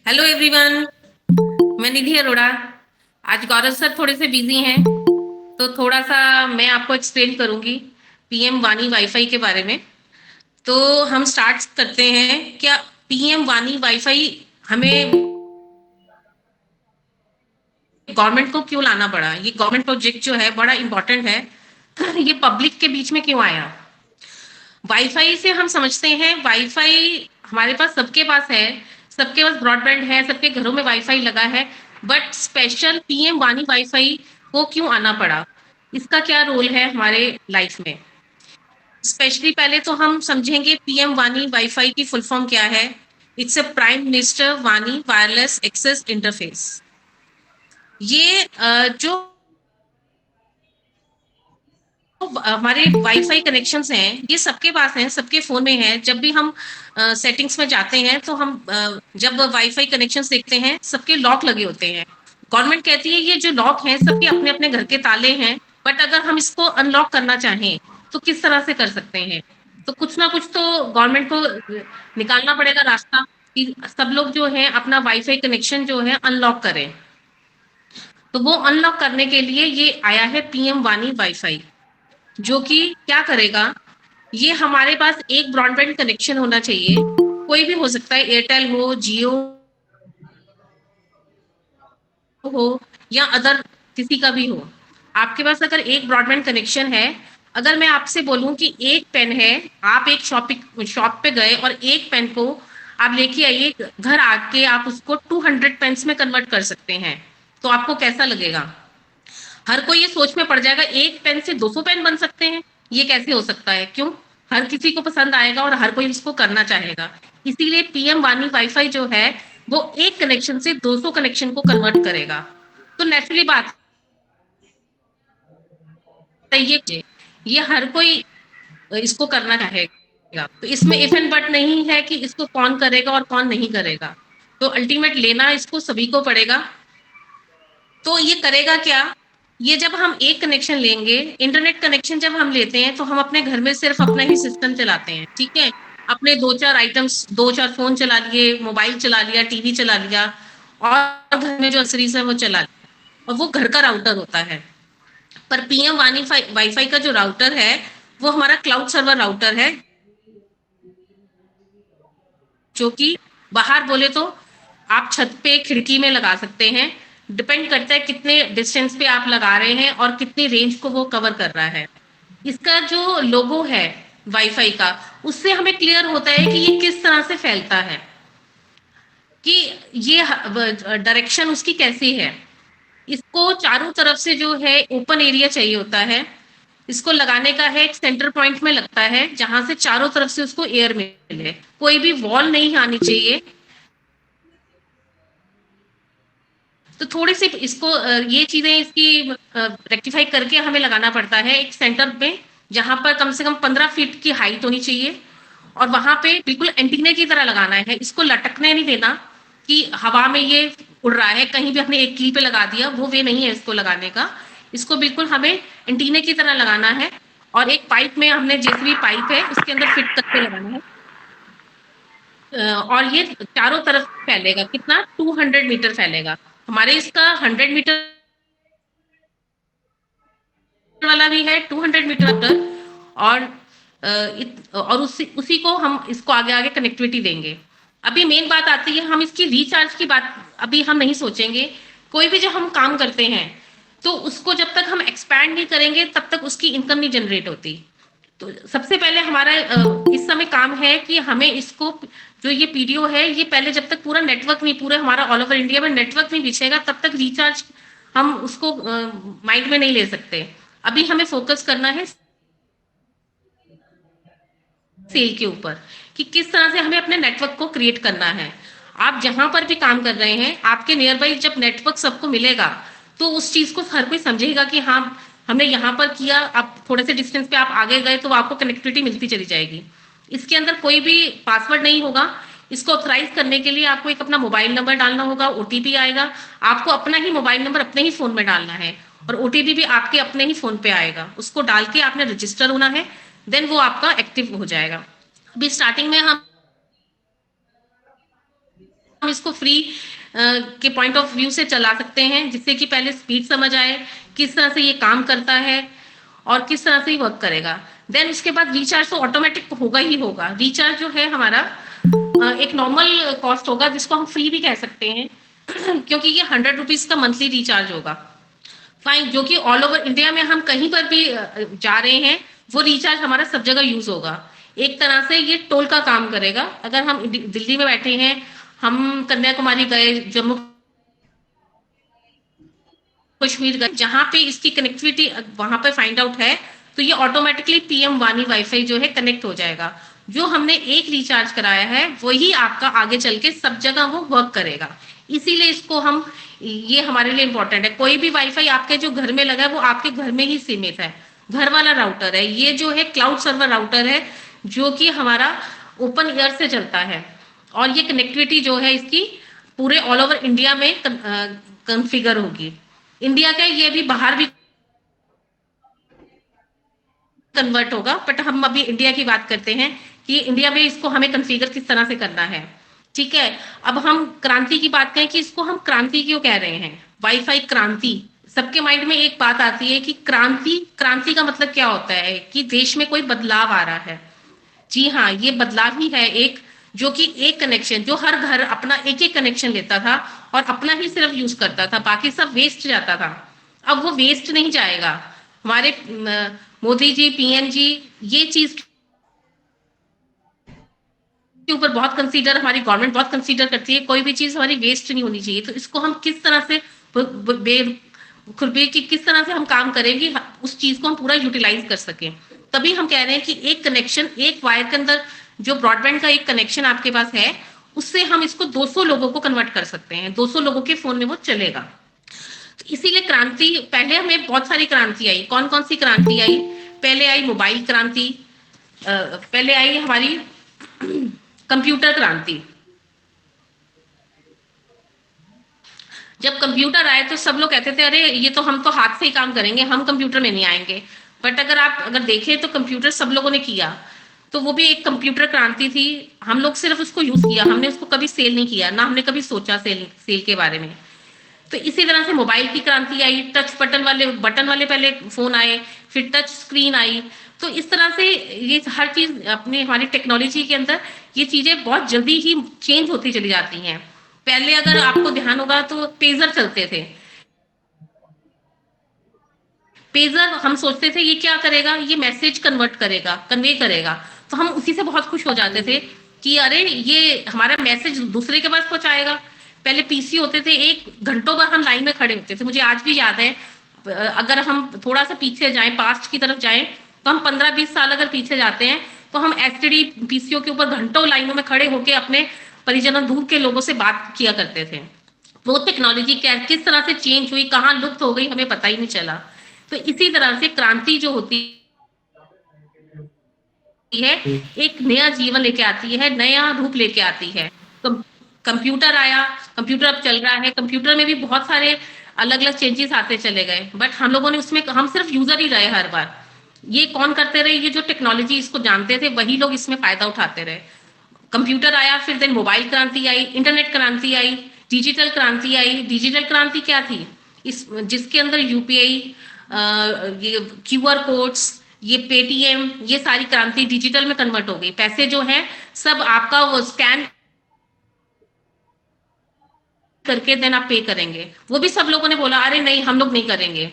Hello everyone. मैं निधि अरोड़ा। आज गौरव sir थोड़े से बिजी हैं, तो थोड़ा सा मैं आपको एक्सप्लेन करूंगी पीएम वानी वाईफाई के बारे में। तो हम स्टार्ट करते हैं। क्या पीएम वानी वाईफाई हमें गवर्नमेंट को क्यों लाना पड़ा? ये गवर्नमेंट प्रोजेक्ट जो है बड़ा इंपॉर्टेंट है। ये पब्लिक के बीच में क्यों आया? वाईफाई से हम समझते हैं वाईफाई हमारे पास सबके पास है, सबके पास ब्रॉडबैंड है, सबके घरों में वाईफाई लगा है। बट स्पेशल पीएम वानी वाईफाई को क्यों आना पड़ा? इसका क्या रोल है हमारे लाइफ में? स्पेशली पहले तो हम समझेंगे पीएम वानी वाईफाई की फुल फॉर्म क्या है। इट्स अ प्राइम मिनिस्टर वानी वायरलेस एक्सेस इंटरफेस। ये जो हमारे वाईफाई कनेक्शंस हैं ये सबके पास हैं, सबके फोन में हैं। जब भी हम सेटिंग्स में जाते हैं तो हम जब वाईफाई कनेक्शंस देखते हैं सबके लॉक लगे होते हैं। गवर्नमेंट कहती है ये जो लॉक हैं सबके अपने अपने घर के ताले हैं, बट अगर हम इसको अनलॉक करना चाहें तो किस तरह से कर सकते हैं? तो कुछ ना कुछ तो गवर्नमेंट को निकालना पड़ेगा रास्ता कि सब लोग जो है अपना वाईफाई कनेक्शन जो है अनलॉक करें। तो वो अनलॉक करने के लिए ये आया है पीएम वानी वाईफाई, जो कि क्या करेगा। ये हमारे पास एक ब्रॉडबैंड कनेक्शन होना चाहिए, कोई भी हो सकता है, एयरटेल हो, जियो हो या अदर किसी का भी हो। आपके पास अगर एक ब्रॉडबैंड कनेक्शन है, अगर मैं आपसे बोलूं कि एक पेन है, आप एक शॉप पे गए और एक पेन को आप लेके आइए, घर आके आप उसको 200 पेन्स में कन्वर्ट कर सकते हैं, तो आपको कैसा लगेगा? हर कोई ये सोच में पड़ जाएगा एक पेन से 200 पेन बन सकते हैं, ये कैसे हो सकता है? क्यों? हर किसी को पसंद आएगा और हर कोई इसको करना चाहेगा। इसीलिए पीएम वानी वाईफाई जो है वो एक कनेक्शन से 200 कनेक्शन को कन्वर्ट करेगा। तो नेचुरली बात है ये हर कोई इसको करना चाहेगा। तो इसमें इफ एंड बट नहीं है कि इसको कौन करेगा और कौन नहीं करेगा। तो अल्टीमेट लेना इसको सभी को पड़ेगा। तो ये करेगा क्या? ये जब हम एक कनेक्शन लेंगे, इंटरनेट कनेक्शन जब हम लेते हैं तो हम अपने घर में सिर्फ अपना ही सिस्टम चलाते हैं, ठीक है। अपने दो चार आइटम्स, दो चार फोन चला लिए, मोबाइल चला लिया, टीवी चला लिया, और घर में जो एक्सेसरीज है वो चला लिया, और वो घर का राउटर होता है। पर पीएम वानी वाईफाई का जो राउटर है वो हमारा क्लाउड सर्वर राउटर है, जो कि बाहर बोले तो आप छत पे खिड़की में लगा सकते हैं। डिपेंड करता है कितने डिस्टेंस पे आप लगा रहे हैं और कितनी रेंज को वो कवर कर रहा है। इसका जो लोगो है वाईफाई का, उससे हमें क्लियर होता है कि ये किस तरह से फैलता है, कि ये डायरेक्शन उसकी कैसी है। इसको चारों तरफ से जो है ओपन एरिया चाहिए होता है। इसको लगाने का है एक सेंटर पॉइंट में लगता है जहां से चारों तरफ से उसको एयर मिले, कोई भी वॉल नहीं आनी चाहिए। तो थोड़ी सी इसको ये चीजें इसकी रेक्टिफाई करके हमें लगाना पड़ता है एक सेंटर पे, जहां पर कम से कम 15 फीट की हाइट होनी चाहिए। और वहां पे बिल्कुल एंटीने की तरह लगाना है, इसको लटकने नहीं देना कि हवा में ये उड़ रहा है, कहीं भी अपने एक कील पे लगा दिया, वो वे नहीं है इसको लगाने का। इसको बिल्कुल हमें एंटीने की तरह लगाना है। और एक पाइप में हमने जितनी पाइप है उसके अंदर फिट करके लगाना है। और ये चारों तरफ फैलेगा, कितना? 200 मीटर फैलेगा। हमारे इसका 100 मीटर वाला भी है, 200 मीटर तक। और और उसी उसी को हम इसको आगे आगे कनेक्टिविटी देंगे। अभी मेन बात आती है, हम इसकी रिचार्ज की बात अभी हम नहीं सोचेंगे। कोई भी जब हम काम करते हैं तो उसको जब तक हम एक्सपैंड नहीं करेंगे तब तक उसकी इनकम नहीं जनरेट होती। तो सबसे पहले हमारा इस समय काम है कि हमें इसको, जो ये पीडीओ है, ये पहले जब तक पूरा नेटवर्क नहीं, पूरे हमारा ऑल ओवर इंडिया में नेटवर्क नहीं बिछेगा तब तक रिचार्ज हम उसको माइंड में नहीं ले सकते। अभी हमें फोकस करना है सेल के ऊपर, कि किस तरह से हमें अपने नेटवर्क को क्रिएट करना है। आप जहां पर भी काम कर रहे हैं, आपके नियर बाई जब नेटवर्क सबको मिलेगा तो उस चीज को हर कोई समझेगा कि हाँ, हमने यहाँ पर किया। आप थोड़े से डिस्टेंस पे आप आगे गए तो आपको कनेक्टिविटी मिलती चली जाएगी। इसके अंदर कोई भी पासवर्ड नहीं होगा। इसको ऑथराइज करने के लिए आपको एक अपना मोबाइल नंबर डालना होगा, ओटीपी आएगा। आपको अपना ही मोबाइल नंबर अपने ही फोन में डालना है, और ओटीपी भी आपके अपने ही फोन पे आएगा। उसको डाल के आपने रजिस्टर होना है, देन वो आपका एक्टिव हो जाएगा। अभी स्टार्टिंग में हम हम इसको फ्री के पॉइंट ऑफ व्यू से चला सकते हैं, जिससे कि पहले स्पीड समझ आए, किस तरह से ये काम करता है और किस तरह से ये वर्क करेगा। देन उसके बाद रिचार्ज तो ऑटोमेटिक होगा ही होगा। रिचार्ज जो है हमारा एक नॉर्मल कॉस्ट होगा, जिसको हम फ्री भी कह सकते हैं क्योंकि ये 100 रुपीज का मंथली रिचार्ज होगा। फाइन, जो कि ऑल ओवर इंडिया में हम कहीं पर भी जा रहे हैं, वो रिचार्ज हमारा सब जगह यूज होगा। एक तरह से ये टोल का काम करेगा। अगर हम दिल्ली में बैठे हैं, हम कन्याकुमारी गए, जम्मू कश्मीर गए, जहां पे इसकी कनेक्टिविटी वहां पे फाइंड आउट है, तो ये ऑटोमेटिकली पीएम वानी वाईफाई जो है कनेक्ट हो जाएगा। जो हमने एक रिचार्ज कराया है वही आपका आगे चल के सब जगह वो वर्क करेगा। इसीलिए इसको हम, ये हमारे लिए इंपॉर्टेंट है। कोई भी वाईफाई आपके जो घर में लगा है वो आपके घर में ही सीमित है, घर वाला राउटर है। ये जो है क्लाउड सर्वर राउटर है, जो कि हमारा ओपन एयर से चलता है, और ये कनेक्टिविटी जो है इसकी पूरे ऑल ओवर इंडिया में कॉन्फ़िगर होगी। इंडिया का ये भी बाहर भी कन्वर्ट होगा, बट हम अभी इंडिया की बात करते हैं कि इंडिया में इसको हमें कॉन्फ़िगर किस तरह से करना है। ठीक है, अब हम क्रांति की बात करें कि इसको हम क्रांति क्यों कह रहे हैं, वाईफाई क्रांति। सबके माइंड में एक बात आती है कि क्रांति, क्रांति का मतलब क्या होता है कि देश में कोई बदलाव आ रहा है। जी हाँ, ये बदलाव ही है एक, जो कि एक कनेक्शन, जो हर घर अपना एक एक कनेक्शन लेता था और अपना ही सिर्फ यूज करता था, बाकी सब वेस्ट जाता था। अब वो वेस्ट नहीं जाएगा। हमारे मोदी जी, पीएम जी ये चीज के ऊपर बहुत कंसीडर, हमारी गवर्नमेंट बहुत कंसीडर करती है, कोई भी चीज हमारी वेस्ट नहीं होनी चाहिए। तो इसको हम किस तरह से खुरबे की किस तरह से हम काम करेंगे, उस चीज को हम पूरा यूटिलाइज कर सकें। तभी हम कह रहे हैं कि एक कनेक्शन, एक वायर के अंदर जो ब्रॉडबैंड का एक कनेक्शन आपके पास है, उससे हम इसको 200 लोगों को कन्वर्ट कर सकते हैं, 200 लोगों के फोन में वो चलेगा। तो इसीलिए क्रांति, पहले हमें बहुत सारी क्रांति आई। कौन कौन सी क्रांति आई? पहले आई मोबाइल क्रांति, पहले आई हमारी कंप्यूटर क्रांति। जब कंप्यूटर आए तो सब लोग कहते थे अरे ये तो हम तो हाथ से ही काम करेंगे, हम कंप्यूटर में नहीं आएंगे। बट अगर देखें तो कंप्यूटर सब लोगों ने किया, तो वो भी एक कंप्यूटर क्रांति थी। हम लोग सिर्फ उसको यूज किया, हमने उसको कभी सेल नहीं किया, ना हमने कभी सोचा सेल के बारे में। तो इसी तरह से मोबाइल की क्रांति आई, टच बटन वाले पहले फोन आए, फिर टच स्क्रीन आई। तो इस तरह से ये हर चीज अपने हमारी टेक्नोलॉजी के अंदर ये चीजें बहुत जल्दी ही चेंज होती चली जाती हैं। पहले अगर आपको ध्यान होगा तो पेजर चलते थे। पेजर हम सोचते थे ये क्या करेगा, ये मैसेज कन्वर्ट करेगा, कन्वे करेगा, तो हम उसी से बहुत खुश हो जाते थे कि अरे ये हमारा मैसेज दूसरे के पास पहुंचाएगा। पहले पीसी होते थे, एक घंटों भर हम लाइन में खड़े होते थे। मुझे आज भी याद है, अगर हम थोड़ा सा पीछे जाएं, पास्ट की तरफ जाएं, तो हम 15-20 साल अगर पीछे जाते हैं, तो हम एसटीडी पीसीओ के ऊपर घंटों लाइनों में खड़े होकर अपने परिजनों, दूर के लोगों से बात किया करते थे। वो टेक्नोलॉजी क्या किस तरह से चेंज हुई, कहाँ लुप्त हो गई, हमें पता ही नहीं चला। तो इसी तरह से क्रांति जो होती है, एक नया जीवन लेके आती है, नया रूप लेके आती है। कंप्यूटर आया, कंप्यूटर अब चल रहा है, कंप्यूटर में भी बहुत सारे अलग अलग चेंजेस आते चले गए, बट हम लोगों ने उसमें, हम सिर्फ यूजर ही रहे हर बार। ये कौन करते रहे, ये जो टेक्नोलॉजी इसको जानते थे वही लोग इसमें फायदा उठाते रहे। कंप्यूटर आया, फिर देन मोबाइल क्रांति आई, इंटरनेट क्रांति आई, डिजिटल क्रांति आई। डिजिटल क्रांति क्या थी? इस जिसके अंदर यूपीआई, ये क्यूआर कोड्स, ये पेटीएम, ये सारी क्रांति डिजिटल में कन्वर्ट हो गई। पैसे जो है सब आपका वो स्कैन करके देन आप पे करेंगे। वो भी सब लोगों ने बोला अरे नहीं हम लोग नहीं करेंगे।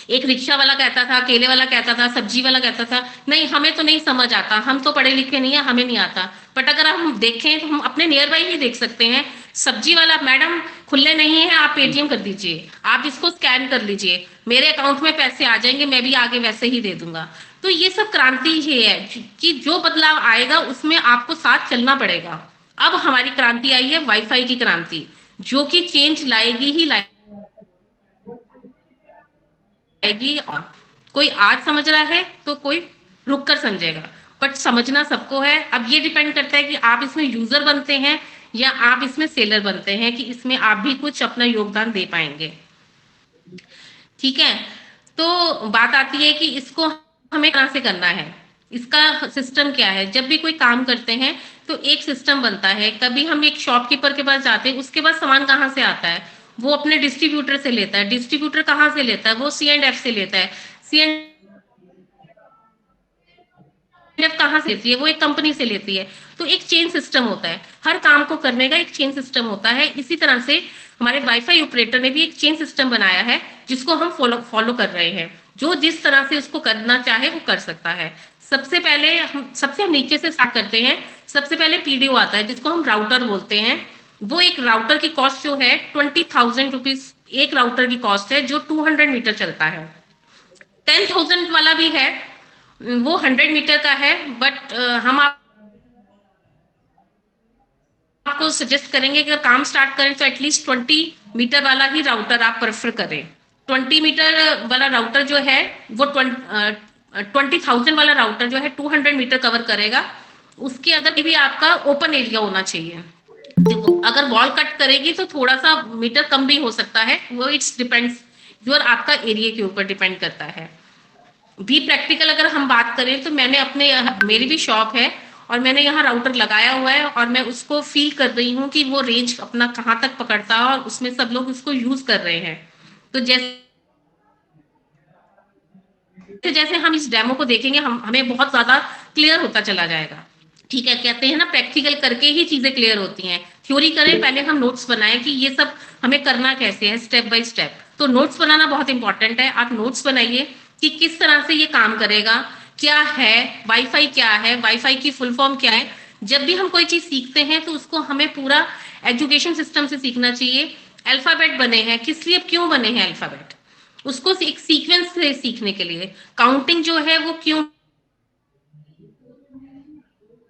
एक रिक्शा वाला कहता था, केले वाला कहता था, सब्जी वाला कहता था नहीं हमें तो नहीं समझ आता, हम तो पढ़े लिखे नहीं है, हमें नहीं आता। बट अगर हम देखें तो हम अपने नियर बाई ही देख सकते हैं, सब्जी वाला मैडम खुले नहीं है, आप पेटीएम कर दीजिए, आप इसको स्कैन कर लीजिए, मेरे अकाउंट में पैसे आ जाएंगे, मैं भी आगे वैसे ही दे दूंगा। तो ये सब क्रांति ही है कि जो बदलाव आएगा उसमें आपको साथ चलना पड़ेगा। अब हमारी क्रांति आई है वाईफाई की क्रांति, जो कि चेंज लाएगी ही लाएगी। और कोई आज समझ रहा है तो कोई रुक कर समझेगा, बट समझना सबको है। अब ये डिपेंड करता है कि आप इसमें यूजर बनते हैं या आप इसमें सेलर बनते हैं, कि इसमें आप भी कुछ अपना योगदान दे पाएंगे। ठीक है, तो बात आती है कि इसको हमें कहां से करना है। इसका सिस्टम क्या है, जब भी कोई काम करते हैं तो एक सिस्टम बनता है। कभी हम एक शॉपकीपर के पास जाते हैं, उसके पास सामान कहाँ से आता है, वो अपने डिस्ट्रीब्यूटर से लेता है। डिस्ट्रीब्यूटर कहाँ से लेता है, वो C&F से लेता है। C&F कहाँ से लेती है, वो एक कंपनी से लेती है। तो एक चेन सिस्टम होता है, हर काम को करने का एक चेन सिस्टम होता है। इसी तरह से हमारे वाईफाई ऑपरेटर ने भी एक चेन सिस्टम बनाया है, जिसको हम फॉलो कर रहे हैं। जो जिस तरह से उसको करना चाहे वो कर सकता है। सबसे हम नीचे से स्टार्ट करते हैं। सबसे पहले पीडीओ आता है, जिसको हम राउटर बोलते हैं। वो एक राउटर की कॉस्ट जो है 20,000 रुपीज एक राउटर की कॉस्ट है, जो 200 मीटर चलता है। 10,000 वाला भी है, वो 100 मीटर का है। बट हम आपको सजेस्ट करेंगे कि अगर काम स्टार्ट करें तो एटलीस्ट 20 मीटर वाला ही राउटर आप प्रेफर करें। 20 मीटर वाला राउटर जो है वो 20,000 वाला राउटर जो है 200 मीटर कवर करेगा। उसके अंदर भी आपका ओपन एरिया होना चाहिए। देखो, अगर वॉल कट करेगी तो थोड़ा सा मीटर कम भी हो सकता है, वो इट्स डिपेंड्स योर आपका एरिया के ऊपर डिपेंड करता है। भी प्रैक्टिकल अगर हम बात करें तो मेरी भी शॉप है, और मैंने यहाँ राउटर लगाया हुआ है, और मैं उसको फील कर रही हूँ कि वो रेंज अपना कहाँ तक पकड़ता है, और उसमें सब लोग उसको यूज कर रहे हैं। तो जैसे जैसे हम इस डेमो को देखेंगे, हमें बहुत ज्यादा क्लियर होता चला जाएगा। ठीक है, कहते हैं ना, प्रैक्टिकल करके ही चीजें क्लियर होती हैं। थ्योरी करें, पहले हम नोट्स बनाएं कि ये सब हमें करना कैसे है, स्टेप बाय स्टेप। तो नोट्स बनाना बहुत इंपॉर्टेंट है। आप नोट्स बनाइए कि किस तरह से ये काम करेगा, क्या है वाईफाई, क्या है वाईफाई की फुल फॉर्म क्या है। जब भी हम कोई चीज सीखते हैं तो उसको हमें पूरा एजुकेशन सिस्टम से सीखना चाहिए। अल्फाबेट बने हैं, किस लिए, क्यों बने हैं अल्फाबेट, उसको एक सीक्वेंस से सीखने के लिए। काउंटिंग जो है वो क्यों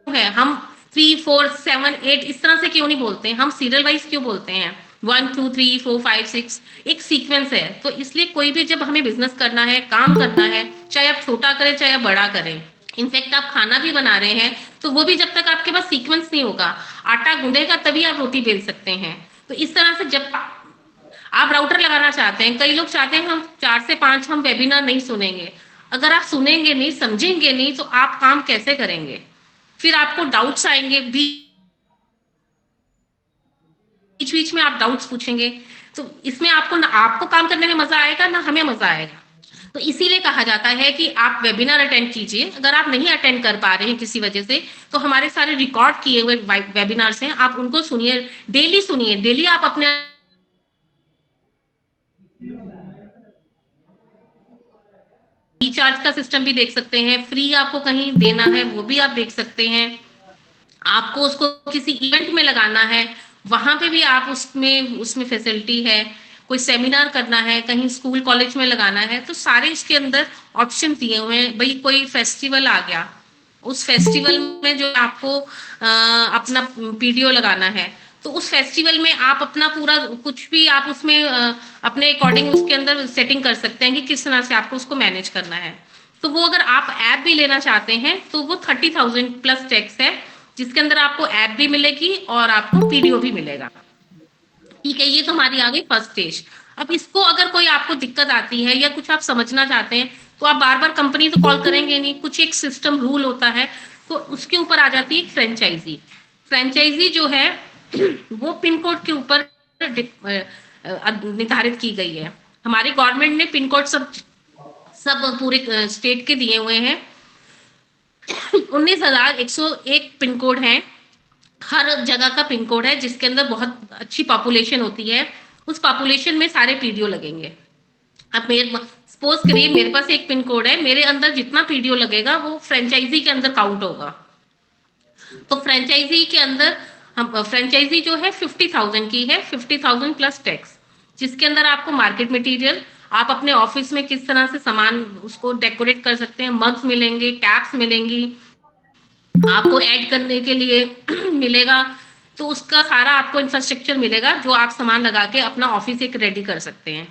है, हम 3, 4, 7, 8 इस तरह से क्यों नहीं बोलते हैं, हम सीरियल वाइज क्यों बोलते हैं, 1, 2, 3, 4, 5, 6 एक सीक्वेंस है। तो इसलिए कोई भी जब हमें बिजनेस करना है, काम करना है, चाहे आप छोटा करें चाहे आप बड़ा करें, इनफैक्ट आप खाना भी बना रहे हैं, तो वो भी जब तक आपके पास सीक्वेंस नहीं होगा, आटा गूंदेगा तभी आप रोटी बेल सकते हैं। तो इस तरह से जब आप राउटर लगाना चाहते हैं, कई लोग चाहते हैं हम 4 से 5 हम वेबिनार नहीं सुनेंगे। अगर आप सुनेंगे नहीं, समझेंगे नहीं, तो आप काम कैसे करेंगे। फिर आपको डाउट्स आएंगे, बीच बीच में आप डाउट्स पूछेंगे। तो इसमें आपको काम करने में मजा आएगा ना हमें मजा आएगा। तो इसीलिए कहा जाता है कि आप वेबिनार अटेंड कीजिए। अगर आप नहीं अटेंड कर पा रहे हैं किसी वजह से, तो हमारे सारे रिकॉर्ड किए हुए वेबिनार्स हैं, आप उनको सुनिए डेली। आप अपने रिचार्ज का सिस्टम भी देख सकते हैं, फ्री आपको कहीं देना है वो भी आप देख सकते हैं। आपको उसको किसी इवेंट में लगाना है, वहां पे भी आप उसमें उसमें फैसिलिटी है। कोई सेमिनार करना है, कहीं स्कूल कॉलेज में लगाना है, तो सारे इसके अंदर ऑप्शन दिए हुए हैं। भाई कोई फेस्टिवल आ गया, उस फेस्टिवल में जो आपको अपना पीडीओ लगाना है, तो उस फेस्टिवल में आप अपना पूरा कुछ भी आप उसमें अपने अकॉर्डिंग उसके अंदर सेटिंग कर सकते हैं कि किस तरह से आपको उसको मैनेज करना है। तो वो अगर आप ऐप भी लेना चाहते हैं तो वो 30,000 प्लस टैक्स है, जिसके अंदर आपको ऐप भी मिलेगी और आपको पीडीओ भी मिलेगा। ठीक है, ये तो हमारी आ गई फर्स्ट स्टेज। अब इसको अगर कोई आपको दिक्कत आती है या कुछ आप समझना चाहते हैं, तो आप बार बार कंपनी तो कॉल करेंगे नहीं, कुछ एक सिस्टम रूल होता है, तो उसके ऊपर आ जाती है फ्रेंचाइजी। फ्रेंचाइजी जो है वो पिन कोड के ऊपर निर्धारित की गई है। हमारी गवर्नमेंट ने पिन कोड सब सब पूरे स्टेट के दिए हुए हैं। 19,101 पिन कोड है, हर जगह का पिन कोड है, जिसके अंदर बहुत अच्छी पॉपुलेशन होती है। उस पॉपुलेशन में सारे पीडीओ लगेंगे। अब मेरे सपोज करिए मेरे पास एक पिन कोड है, मेरे अंदर जितना पीडीओ लगेगा वो फ्रेंचाइजी के अंदर काउंट होगा। तो फ्रेंचाइजी के अंदर हम फ्रेंचाइजी जो है 50,000 की है, 50,000 प्लस टैक्स, जिसके अंदर आपको मार्केट मटेरियल, आप अपने ऑफिस में किस तरह से सामान उसको डेकोरेट कर सकते हैं, मग्स मिलेंगे, कैप्स मिलेंगी, आपको ऐड करने के लिए मिलेगा। तो उसका सारा आपको इंफ्रास्ट्रक्चर मिलेगा, जो आप सामान लगा के अपना ऑफिस एक रेडी कर सकते हैं।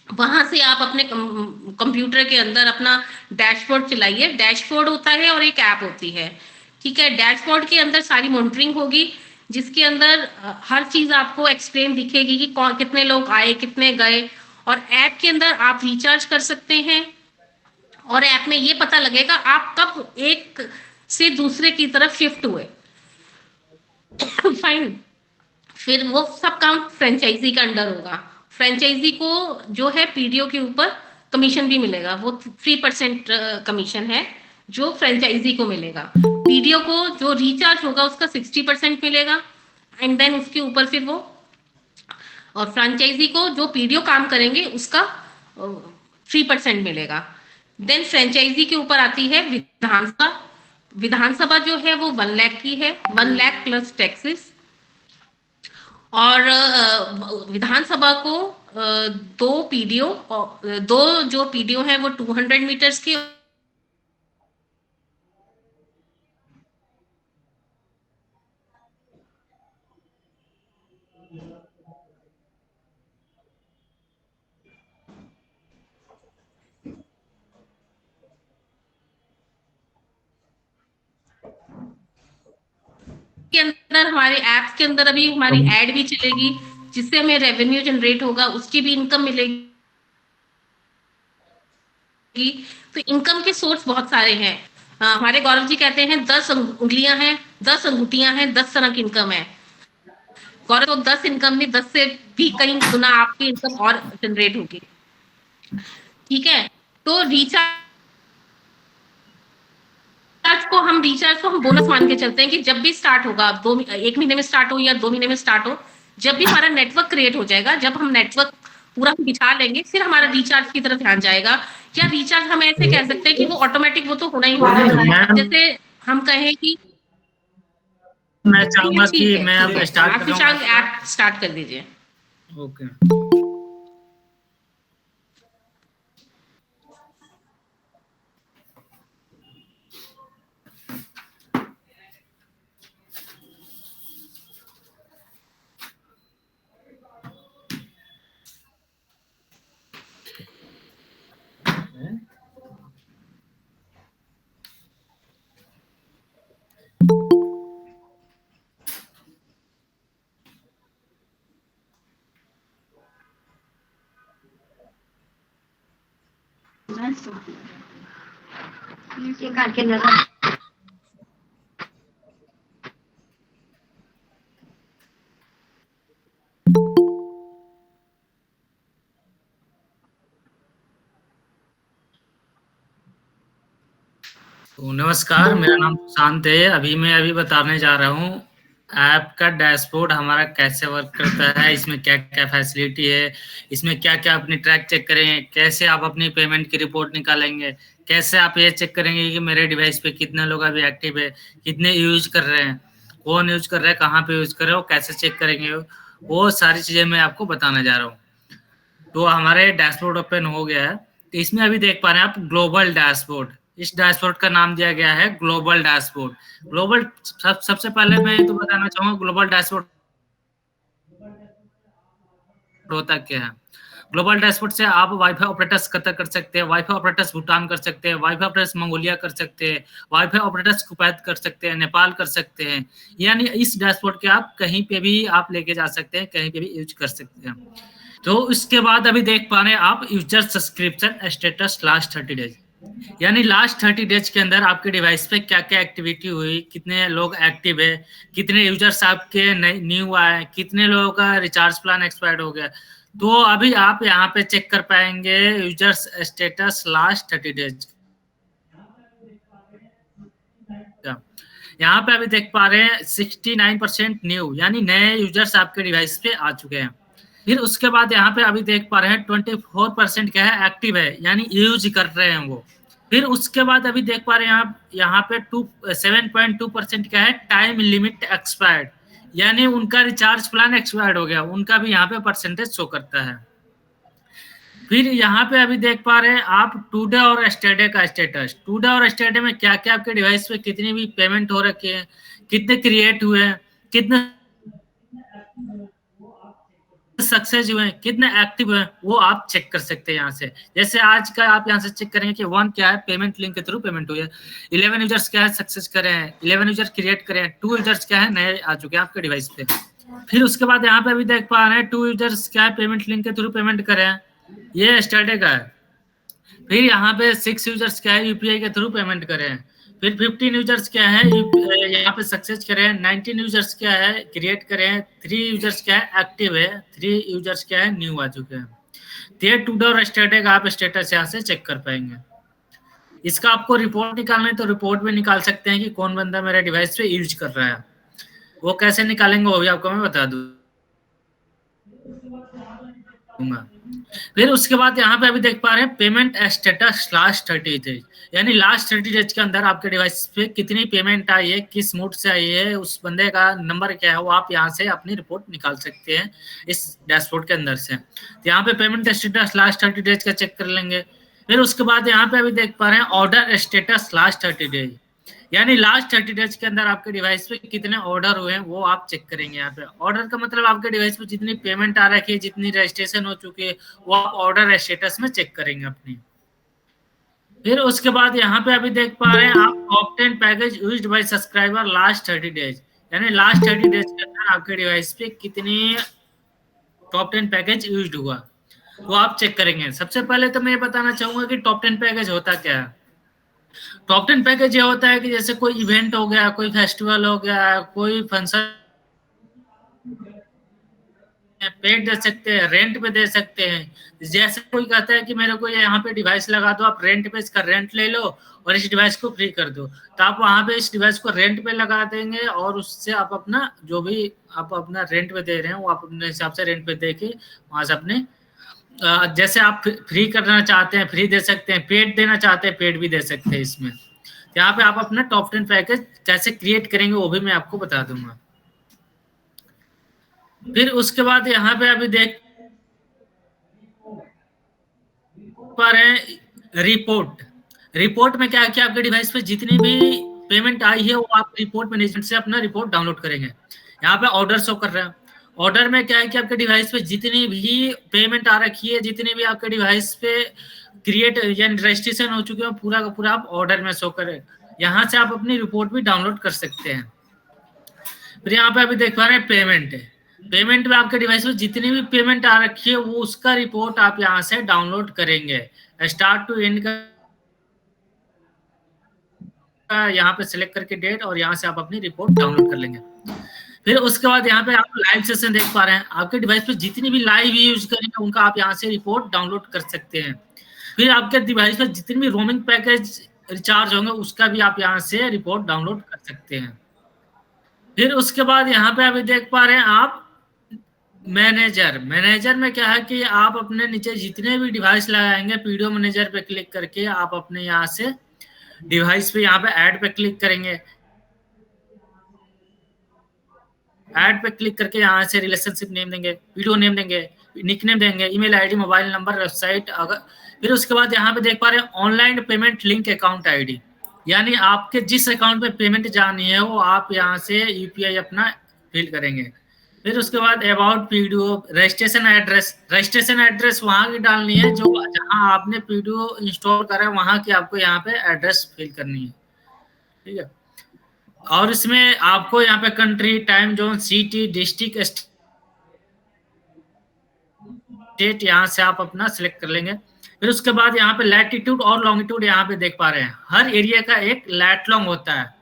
वहां से आप अपने कंप्यूटर के अंदर अपना डैशबोर्ड चलाइए। डैशबोर्ड होता है और एक ऐप होती है। ठीक है, डैशबोर्ड के अंदर सारी मॉनिटरिंग होगी, जिसके अंदर हर चीज आपको एक्सप्लेन दिखेगी कि कौन कितने लोग आए, कितने गए। और ऐप के अंदर आप रिचार्ज कर सकते हैं, और ऐप में ये पता लगेगा आप कब एक से दूसरे की तरफ शिफ्ट हुए। फाइन। फिर वो सब काम फ्रेंचाइजी के अंडर होगा। फ्रेंचाइजी को जो है पीडीओ के ऊपर कमीशन भी मिलेगा, वो 3% कमीशन है जो फ्रेंचाइजी को मिलेगा। पीडीओ को जो रिचार्ज होगा उसका 60% मिलेगा, एंड देन उसके ऊपर फिर वो, और फ्रेंचाइजी को जो पीडीओ काम करेंगे उसका 3% मिलेगा। देन फ्रेंचाइजी के ऊपर आती है विधानसभा। विधानसभा जो है वो 1 लाख की है, 1 लाख प्लस टैक्सेस। और विधानसभा को दो पीडीओ, दो जो पीडीओ है वो 200 मीटर्स के अंदर, हमारे ऐप के अंदर अभी हमारी एड भी चलेगी जिससे हमें रेवेन्यू जनरेट होगा, उसकी भी इनकम मिलेगी। तो इनकम के सोर्स बहुत सारे हैं। हमारे गौरव जी कहते हैं 10 उंगलियां हैं, 10 अंगूठियां हैं, 10 तरह की इनकम है। गौरव, तो 10 इनकम नहीं, 10 से भी कहीं गुना आपकी इनकम और जनरेट होगी। ठीक है, तो रिचार्ज को हम बोनस मान के चलते हैं कि जब भी स्टार्ट होगा, 1 महीने में स्टार्ट हो या 2 महीने में स्टार्ट हो, जब भी हमारा नेटवर्क क्रिएट हो जाएगा, जब हम नेटवर्क पूरा बिछा लेंगे, फिर हमारा रिचार्ज की तरफ ध्यान जाएगा। या रिचार्ज हम ऐसे कह सकते हैं कि वो ऑटोमेटिक, वो तो होना ही होना है। जैसे हम कहें कि मैं चाहूंगा कि ठीक है, मैं ठीक अब है, स्टार्ट आप कर रहा विशाल हूँ। ऐप स्टार्ट कर दीजिए। ओके। तो नमस्कार, मेरा नाम सुशांत है। मैं बताने जा रहा हूँ ऐप का डैशबोर्ड हमारा कैसे वर्क करता है, इसमें क्या क्या फैसिलिटी है, इसमें क्या क्या अपनी ट्रैक चेक करेंगे, कैसे आप अपनी पेमेंट की रिपोर्ट निकालेंगे, कैसे आप ये चेक करेंगे कि मेरे डिवाइस पे कितने लोग अभी एक्टिव है, कितने यूज कर रहे हैं, कौन यूज कर रहा है, कहाँ पे यूज कर रहे हो, कैसे चेक करेंगे, वो सारी चीजें मैं आपको बताने जा रहा हूँ। तो हमारे डैशबोर्ड ओपन हो गया है। तो इसमें अभी देख पा रहे हैं आप ग्लोबल डैशबोर्ड। इस डैशबोर्ड का नाम दिया गया है ग्लोबल डैशबोर्ड। ग्लोबल सबसे पहले मैं तो बताना चाहूंगा ग्लोबल डैशबोर्ड होता क्या है। ग्लोबल डैशबोर्ड से आप वाईफाई ऑपरेटर्स कतर कर सकते हैं, वाईफाई ऑपरेटर्स भूटान कर सकते हैं, वाईफाई ऑपरेटर्स मंगोलिया कर सकते हैं, वाईफाई ऑपरेटर्स कुवैत कर सकते हैं, नेपाल कर सकते हैं। यानी इस डैशबोर्ड के आप कहीं पे भी आप लेके जा सकते हैं, कहीं पे भी यूज कर सकते हैं। तो इसके बाद अभी देख पा रहे हैं आप user subscription status last 30 days, यानी लास्ट 30 डेज के अंदर आपके डिवाइस पे क्या क्या एक्टिविटी हुई, कितने लोग एक्टिव है, कितने यूजर्स आपके न्यू आए, कितने लोगों का रिचार्ज प्लान एक्सपायर्ड हो गया। तो अभी आप यहाँ पे चेक कर पाएंगे यूजर्स स्टेटस लास्ट 30 डेज का। यहाँ पे अभी देख पा रहे हैं 69% न्यू, यानी नए यूजर्स आपके डिवाइस पे आ चुके हैं। फिर उसके बाद यहाँ पे अभी देख पा रहे हैं 24% क्या है एक्टिव है, यानी यूज कर रहे हैं वो। फिर उसके बाद अभी देख पा रहे हैं आप यहाँ पे 7.2% क्या है टाइम लिमिट एक्सपायर्ड, यानी उनका रिचार्ज प्लान एक्सपायर्ड हो गया, उनका भी यहाँ पे परसेंटेज शो करता है। फिर यहाँ पे अभी देख पा रहे हैं आप टुडे और एस्टरडे का स्टेटस। टुडे और एस्टरडे में क्या क्या आपके डिवाइस पे कितनी भी पेमेंट हो रखी है, कितने क्रिएट हुए हैं, कितने सक्सेस हुए हैं, कितने एक्टिव हुए हैं, वो आप चेक कर सकते हैं यहाँ से। जैसे आज का आप यहाँ से चेक करेंगे कि 1 क्या है पेमेंट लिंक के थ्रू पेमेंट हुई है, 11 यूजर्स क्या है सक्सेस करे हैं, 11 यूजर क्रिएट करे हैं, 2 यूजर्स क्या है नए आ चुके हैं आपके डिवाइस पे। फिर उसके बाद यहाँ पे अभी देख पा रहे हैं 2 यूजर्स क्या है पेमेंट लिंक के थ्रू पेमेंट करे हैं, ये स्टरडे का है। फिर यहाँ पे 6 यूजर्स क्या है यूपीआई के थ्रू पेमेंट करे हैं। फिर 15 यूजर्स क्या है यहाँ पे सक्सेस करे हैं। 19 यूजर्स क्या है क्रिएट करे हैं। 3 यूजर्स क्या है एक्टिव है। 3 यूजर्स क्या है न्यू आ चुके हैं। तो टुडे और स्टेटस आप स्टेटस यहाँ से चेक कर पाएंगे। इसका आपको रिपोर्ट निकालना है तो रिपोर्ट भी निकाल सकते हैं कि कौन बंदा मेरे डिवाइस पे यूज कर रहा है। वो कैसे निकालेंगे वो भी आपको मैं बता दूंगा। फिर उसके बाद यहाँ पे अभी देख पा रहे हैं पेमेंट स्टेटस लास्ट 30 डेज, यानी लास्ट 30 डेज के अंदर आपके डिवाइस पे कितनी पेमेंट आई है, किस मोड से आई है, उस बंदे का नंबर क्या है, वो आप यहाँ से अपनी रिपोर्ट निकाल सकते हैं इस डैशबोर्ड के अंदर से। तो यहाँ पे पेमेंट स्टेटस लास्ट 30 डेज का चेक कर लेंगे। फिर उसके बाद यहाँ पे अभी देख पा रहे हैं ऑर्डर स्टेटस लास्ट 30 डेज, यानी लास्ट 30 डेज के अंदर आपके डिवाइस पे कितने ऑर्डर हुए हैं वो आप चेक करेंगे। यहाँ पे ऑर्डर का मतलब आपके डिवाइस पे जितनी पेमेंट आ रखी है, जितनी रजिस्ट्रेशन हो चुकी है, वो आप ऑर्डर स्टेटस में चेक करेंगे अपनी। फिर उसके बाद यहाँ पे अभी देख पा रहे हैं आप top 10 package used by subscriber last 30 days, यानी लास्ट 30 डेज के अंदर आपके डिवाइस पे कितनी टॉप 10 पैकेज यूज्ड हुआ वो आप चेक करेंगे। सबसे पहले तो मैं ये बताना चाहूंगा कि टॉप 10 पैकेज होता क्या है। टॉप 10 पैकेज ये होता है कि जैसे कोई इवेंट हो गया, कोई फेस्टिवल हो गया, कोई फंक्शन पेड दे सकते हैं, रेंट पे दे सकते हैं। जैसे कोई कहता है कि मेरे को यहाँ पे डिवाइस लगा दो, आप रेंट पे इसका रेंट ले लो और इस डिवाइस को फ्री कर दो, तो आप वहां पे इस डिवाइस को रेंट पे लगा देंगे और उससे आप अपना जो भी आप अपना रेंट पे दे रहे हैं वो आप अपने हिसाब से रेंट पे दे के वहां से अपने जैसे आप फ्री करना चाहते हैं फ्री दे सकते हैं, पेड देना चाहते हैं पेड भी दे सकते हैं। इसमें यहाँ पे आप अपना टॉप 10 पैकेज कैसे क्रिएट करेंगे वो भी मैं आपको बता दूंगा। फिर उसके बाद यहाँ पे अभी देख पा रहे हैं रिपोर्ट। रिपोर्ट में क्या है कि आपके डिवाइस पे जितनी भी पेमेंट आई है वो आप रिपोर्ट मैनेजमेंट से अपना रिपोर्ट डाउनलोड करेंगे। यहाँ पे ऑर्डर शो कर रहा है। ऑर्डर में क्या है कि आपके डिवाइस पे जितनी भी पेमेंट आ रखी है, जितनी भी आपके डिवाइस पे क्रिएट यानी रजिस्ट्रेशन हो चुके हैं, पूरा का पूरा आप ऑर्डर में शो करें। यहाँ से आप अपनी रिपोर्ट भी डाउनलोड कर सकते हैं। फिर यहाँ पे अभी देख पा रहे हैं पेमेंट है। पेमेंट में आपके डिवाइस में जितनी भी पेमेंट आ रखी है वो उसका रिपोर्ट आप यहाँ से डाउनलोड करेंगे। स्टार्ट टू एंड का यहाँ पे सिलेक्ट करके डेट और यहाँ से आप अपनी रिपोर्ट डाउनलोड कर लेंगे। फिर उसके बाद यहाँ पे आप लाइव सेशन देख पा रहे हैं। आपके डिवाइस पे जितनी भी लाइव यूज करेंगे उनका आप यहाँ से रिपोर्ट डाउनलोड कर सकते हैं। फिर आपके डिवाइस पे जितनी भी रोमिंग पैकेज रिचार्ज होंगे उसका भी आप यहाँ से रिपोर्ट डाउनलोड कर सकते हैं। फिर उसके बाद यहाँ पे अभी देख पा रहे हैं आप मैनेजर। मैनेजर में क्या है कि आप अपने नीचे जितने भी डिवाइस लगाएंगे पीडीओ मैनेजर पे क्लिक करके आप अपने यहाँ से डिवाइस पे यहाँ पे ऐड पे क्लिक करेंगे। ऐड पे क्लिक करके यहाँ से रिलेशनशिप नेम देंगे, वीडियो नेम देंगे, निकनेम देंगे, email ID, mobile number, website. अगर फिर उसके बाद यहाँ पे देख पा रहे हैं online payment link account ID, यानी आपके जिस अकाउंट में पेमेंट जानी है वो आप यहाँ से यूपीआई अपना फिल करेंगे। फिर उसके बाद about PDO registration address. Registration address वहाँ की डालनी है जो जहाँ आपने पीडीओ इंस्टॉल करा है वहाँ की आपको यहाँ पे एड्रेस फिल करनी है। ठीक है। और इसमें आपको यहाँ पे country, time zone, city, district, state यहाँ से आप अपना सिलेक्ट कर लेंगे। फिर उसके बाद यहाँ पे लैटिट्यूड और लॉन्गिट्यूड यहाँ पे देख पा रहे हैं। हर एरिया का एक लैट लॉन्ग होता है,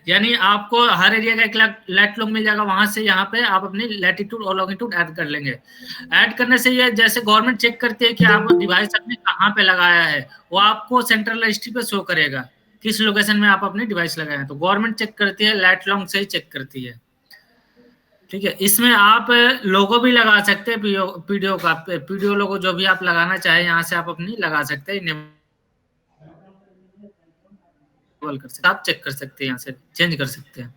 यानी आपको हर एरिया का एक लैट लॉन्ग मिल जाएगा। वहां से यहाँ पे आप अपनी लैटिट्यूड और लॉन्गिट्यूड ऐड कर लेंगे। ऐड करने से ये जैसे गवर्नमेंट चेक करती है कि आप डिवाइस अपने कहाँ पे लगाया है, वो आपको सेंट्रल रजिस्ट्री पे शो करेगा किस लोकेशन में आप अपने डिवाइस लगाए हैं। तो गवर्नमेंट चेक करती है, लैट लॉन्ग से ही चेक करती है। ठीक है। इसमें आप लोगो भी लगा सकते हैं, पीडीओ का पीडीओ लोगो जो भी आप लगाना चाहे यहाँ से आप अपनी लगा सकते हैं, कर सकते, आप चेक कर सकते हैं, यहाँ से चेंज कर सकते हैं।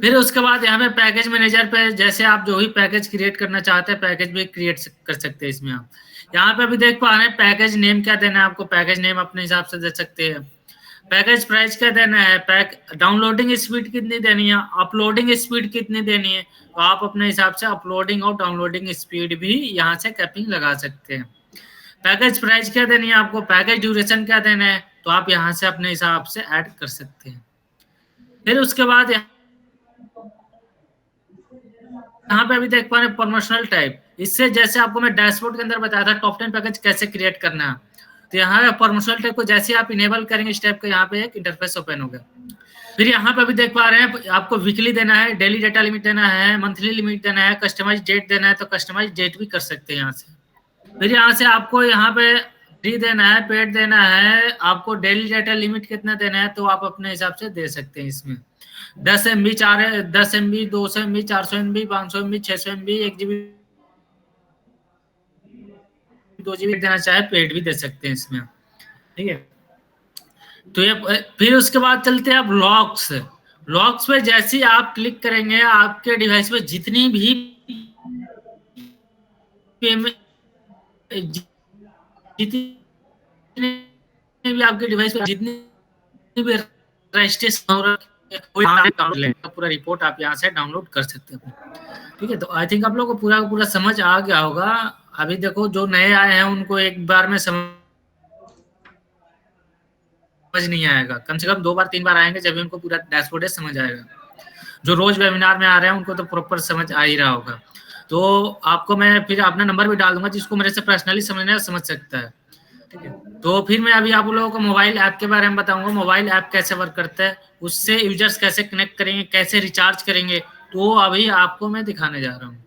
फिर उसके बाद यहाँ पे पैकेज मैनेजर पे जैसे आप जो भी पैकेज क्रिएट करना चाहते हैं पैकेज भी क्रिएट कर सकते हैं। इसमें आप यहाँ पे भी देख पा रहे हैं पैकेज नेम क्या देना है आपको, पैकेज नेम अपने हिसाब से दे सकते हैं। पैकेज प्राइस क्या देना है, डाउनलोडिंग स्पीड कितनी देनी है, अपलोडिंग स्पीड कितनी देनी है, तो आप अपने हिसाब से अपलोडिंग और डाउनलोडिंग स्पीड भी यहाँ से कैपिंग लगा सकते हैं। पैकेज प्राइस क्या देनी है आपको, पैकेज ड्यूरेशन क्या देना है, तो आप यहाँ से अपने हिसाब से ऐड कर सकते हैं। फिर उसके बाद यहाँ पे अभी देख पा रहे हैं प्रमोशनल टाइप। इससे जैसे आपको मैं डैशबोर्ड के अंदर बताया था टॉप 10 पैकेज कैसे क्रिएट करना है, तो यहाँ प्रमोशनल टैब को जैसे आप इनेबल करेंगे इस टैब का यहाँ पे एक इंटरफेस ओपन हो गया। फिर यहाँ पे अभी देख पा रहे हैं आपको वीकली देना है, डेली डाटा लिमिट देना है, मंथली लिमिट देना है, कस्टमाइज डेट देना है, तो कस्टमाइज डेट भी कर सकते हैं यहाँ से। फिर यहाँ से आपको यहाँ पे फ्री देना है, पेड देना है, आपको डेली डाटा लिमिट कितना देना है तो आप अपने हिसाब से दे सकते हैं। इसमें 10 MB 10 MB 200 MB 400 MB 500 MB 600 MB 1 GB 2 GB देना चाहे पेड भी दे सकते हैं इसमें, ठीक है। तो ये फिर उसके बाद चलते हैं आप लॉक्स। लॉक्स पे जैसे ही आप क्लिक करेंगे आपके डिवाइस पे जितनी भी जितनी भी आपके डिवाइस पे जितनी भी रजिस्ट्रेशन पूरा रिपोर्ट आप यहाँ से डाउनलोड कर सकते हैं, ठीक है। तो आई थिंक आप लोगों को पूरा पूरा समझ आ गया होगा। अभी देखो जो नए आए हैं उनको एक बार में समझ नहीं आएगा, कम से कम 2 बार 3 बार आएंगे जब उनको पूरा डैशबोर्ड समझ आएगा। जो रोज वेबिनार में आ रहे हैं उनको तो प्रॉपर समझ आ ही रहा होगा। तो आपको मैं फिर अपना नंबर भी डाल दूंगा, जिसको मेरे से पर्सनली समझना है समझ सकता है, ठीक है। तो फिर मैं अभी आप लोगों को मोबाइल ऐप के बारे में बताऊंगा, मोबाइल ऐप कैसे वर्क करता है, उससे यूजर्स कैसे कनेक्ट करेंगे, कैसे रिचार्ज करेंगे, तो अभी आपको मैं दिखाने जा रहा हूँ।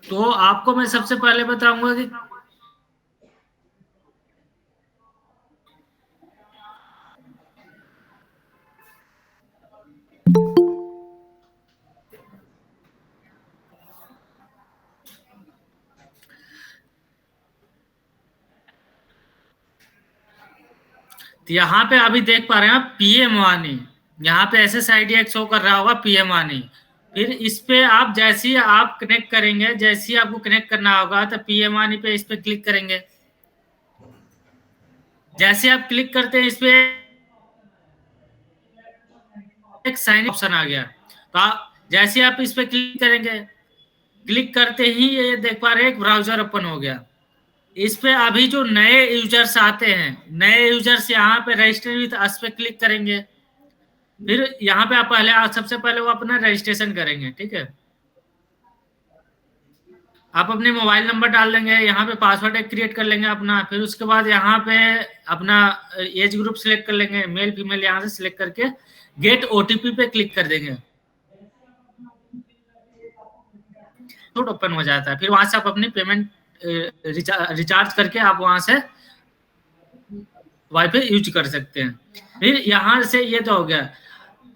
तो आपको मैं सबसे पहले बताऊंगा कि तो यहाँ पे अभी देख पा रहे हैं आप पीएम वानी, यहाँ पे SSID एक शो कर रहा होगा पीएम वानी। फिर इस पे आप जैसे ही आप कनेक्ट करेंगे, जैसे ही आपको कनेक्ट करना होगा तो पीएम वानी पे इस पे क्लिक करेंगे। जैसे आप क्लिक करते हैं इस पे एक साइन ऑप्शन आ गया, तो आप जैसे आप इस पे क्लिक करेंगे, क्लिक करते ही ये देख पा रहे हैं एक ब्राउजर ओपन हो गया। इस पे अभी जो नए यूजर्स आते हैं, नए यूजर्स यहाँ पे रजिस्टर विद अस पे क्लिक करेंगे। फिर यहाँ पे आप पहले सबसे पहले वो अपना रजिस्ट्रेशन करेंगे, ठीक है। आप अपने मोबाइल नंबर डाल देंगे, यहाँ पे पासवर्ड एक क्रिएट कर लेंगे अपना। फिर उसके बाद यहाँ पे अपना एज ग्रुप सिलेक्ट कर लेंगे, मेल फीमेल यहाँ से सिलेक्ट करके गेट ओटीपी पे क्लिक कर देंगे, तो ओपन हो जाता है। फिर वहां से आप अपनी पेमेंट रिचार्ज करके आप वहां से वाईफाई यूज कर सकते हैं। फिर यहाँ से ये तो हो गया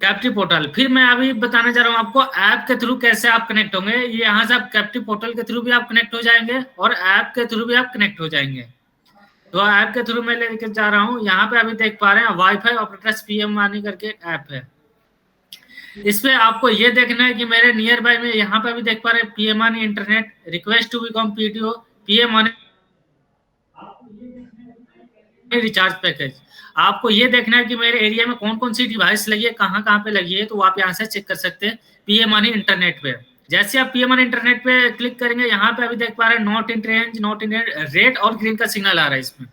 कैप्टिव पोर्टल। फिर मैं अभी बताने जा रहा हूँ आपको ऐप के थ्रू कैसे आप कनेक्ट होंगे। ये यहाँ से आप कैप्टिव पोर्टल के थ्रू भी आप कनेक्ट हो जाएंगे और ऐप के थ्रू भी आप कनेक्ट हो जाएंगे। तो ऐप के थ्रू मैं लेके जा रहा हूँ। यहाँ पे अभी देख पा रहे हैं वाईफाई ऑपरेटर्स पीएम वानी करके ऐप है। इस पे आपको ये देखना है कि मेरे नियर बाय में यहाँ पे अभी देख पा रहे हैं PM Wani internet request to become PTO PM Wani recharge package. आपको ये देखना है कि मेरे एरिया में कौन कौन सी डिवाइस लगी है, कहाँ कहाँ पे लगी है, तो आप यहाँ से चेक कर सकते हैं पीएम मनी इंटरनेट पे। जैसे आप पीएम मनी इंटरनेट पे क्लिक करेंगे, यहाँ पे अभी देख पा रहे हैं not in range, not in red और ग्रीन का सिग्नल आ रहा है। इसमें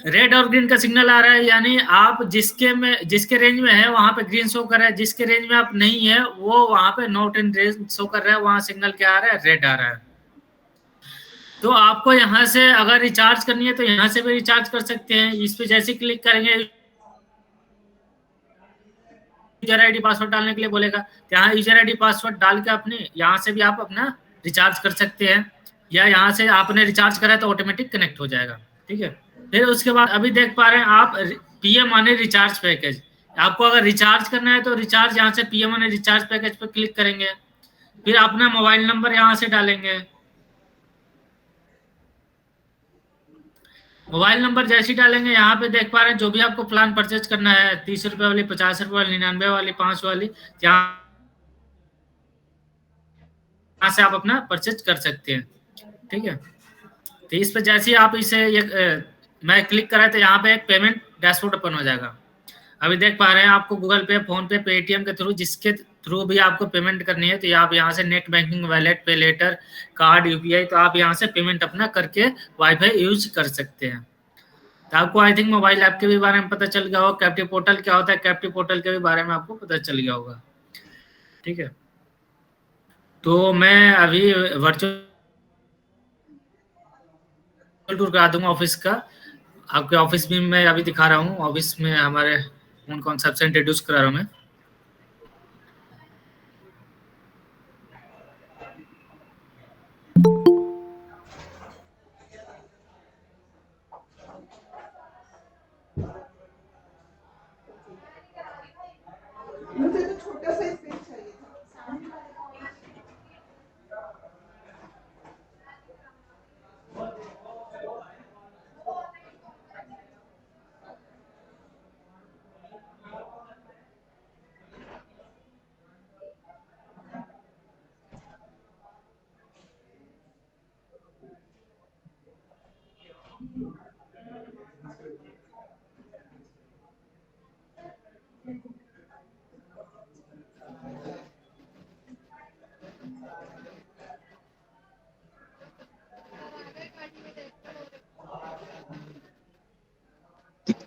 रेड और ग्रीन का सिग्नल आ रहा है, यानी आप जिसके रेंज में है वहां पे ग्रीन शो कर रहा है, जिसके रेंज में आप नहीं है वो वहां पे नॉट इन रेंज शो कर रहा है, वहां सिग्नल क्या आ रहा है, रेड आ रहा है। तो आपको यहाँ से अगर रिचार्ज करनी है तो यहाँ से भी रिचार्ज कर सकते हैं। इस पे जैसे क्लिक करेंगे यूजर आईडी पासवर्ड डालने के लिए बोलेगा, यहाँ यूजर आईडी पासवर्ड डाल के अपने यहाँ से भी आप अपना रिचार्ज कर सकते हैं, या यहाँ से आपने रिचार्ज करा तो ऑटोमेटिक कनेक्ट हो जाएगा, ठीक है। फिर उसके बाद अभी देख पा रहे हैं आप पीएम मनी रिचार्ज पैकेज। आपको अगर रिचार्ज करना है तो रिचार्ज यहाँ से पीएम मनी रिचार्ज पैकेज पे क्लिक करेंगे। फिर अपना मोबाइल नंबर यहाँ से डालेंगे। मोबाइल नंबर जैसे ही डालेंगे यहाँ पे देख पा रहे हैं जो भी आपको प्लान परचेज करना है, 30 रुपए वाली, 50 रुपए वाली, 99 वाली, 5 वाली, यहाँ से आप अपना परचेज कर सकते हैं। ठीक है, तो इस पे जैसे ही आप इसे मैं क्लिक करा तो यहाँ पे एक पेमेंट डैशबोर्ड ओपन हो जाएगा। अभी देख पा रहे हैं आपको गूगल पे, फोन पे, पेटीएम के थ्रू, जिसके थ्रू भी आपको पेमेंट करनी है, तो आप यहाँ से नेट बैंकिंग, वैलेट, पे लेटर, कार्ड, यूपीआई, तो आप यहाँ से पेमेंट अपना करके वाईफाई यूज कर सकते हैं। तो आपको आई थिंक मोबाइल ऐप के भी बारे में पता चल गया होगा, कैप्टिव पोर्टल क्या होता है, कैप्टिव पोर्टल के भी बारे में आपको पता चल गया होगा। ठीक है, तो मैं अभी वर्चुअल टूर करा दूंगा ऑफिस का। आपके ऑफिस में मैं अभी दिखा रहा हूँ, ऑफिस में हमारे कौन कौन सा इंट्रोड्यूस करा रहा हूँ मैं। मुझे तो छोटा सा स्पेस चाहिए था।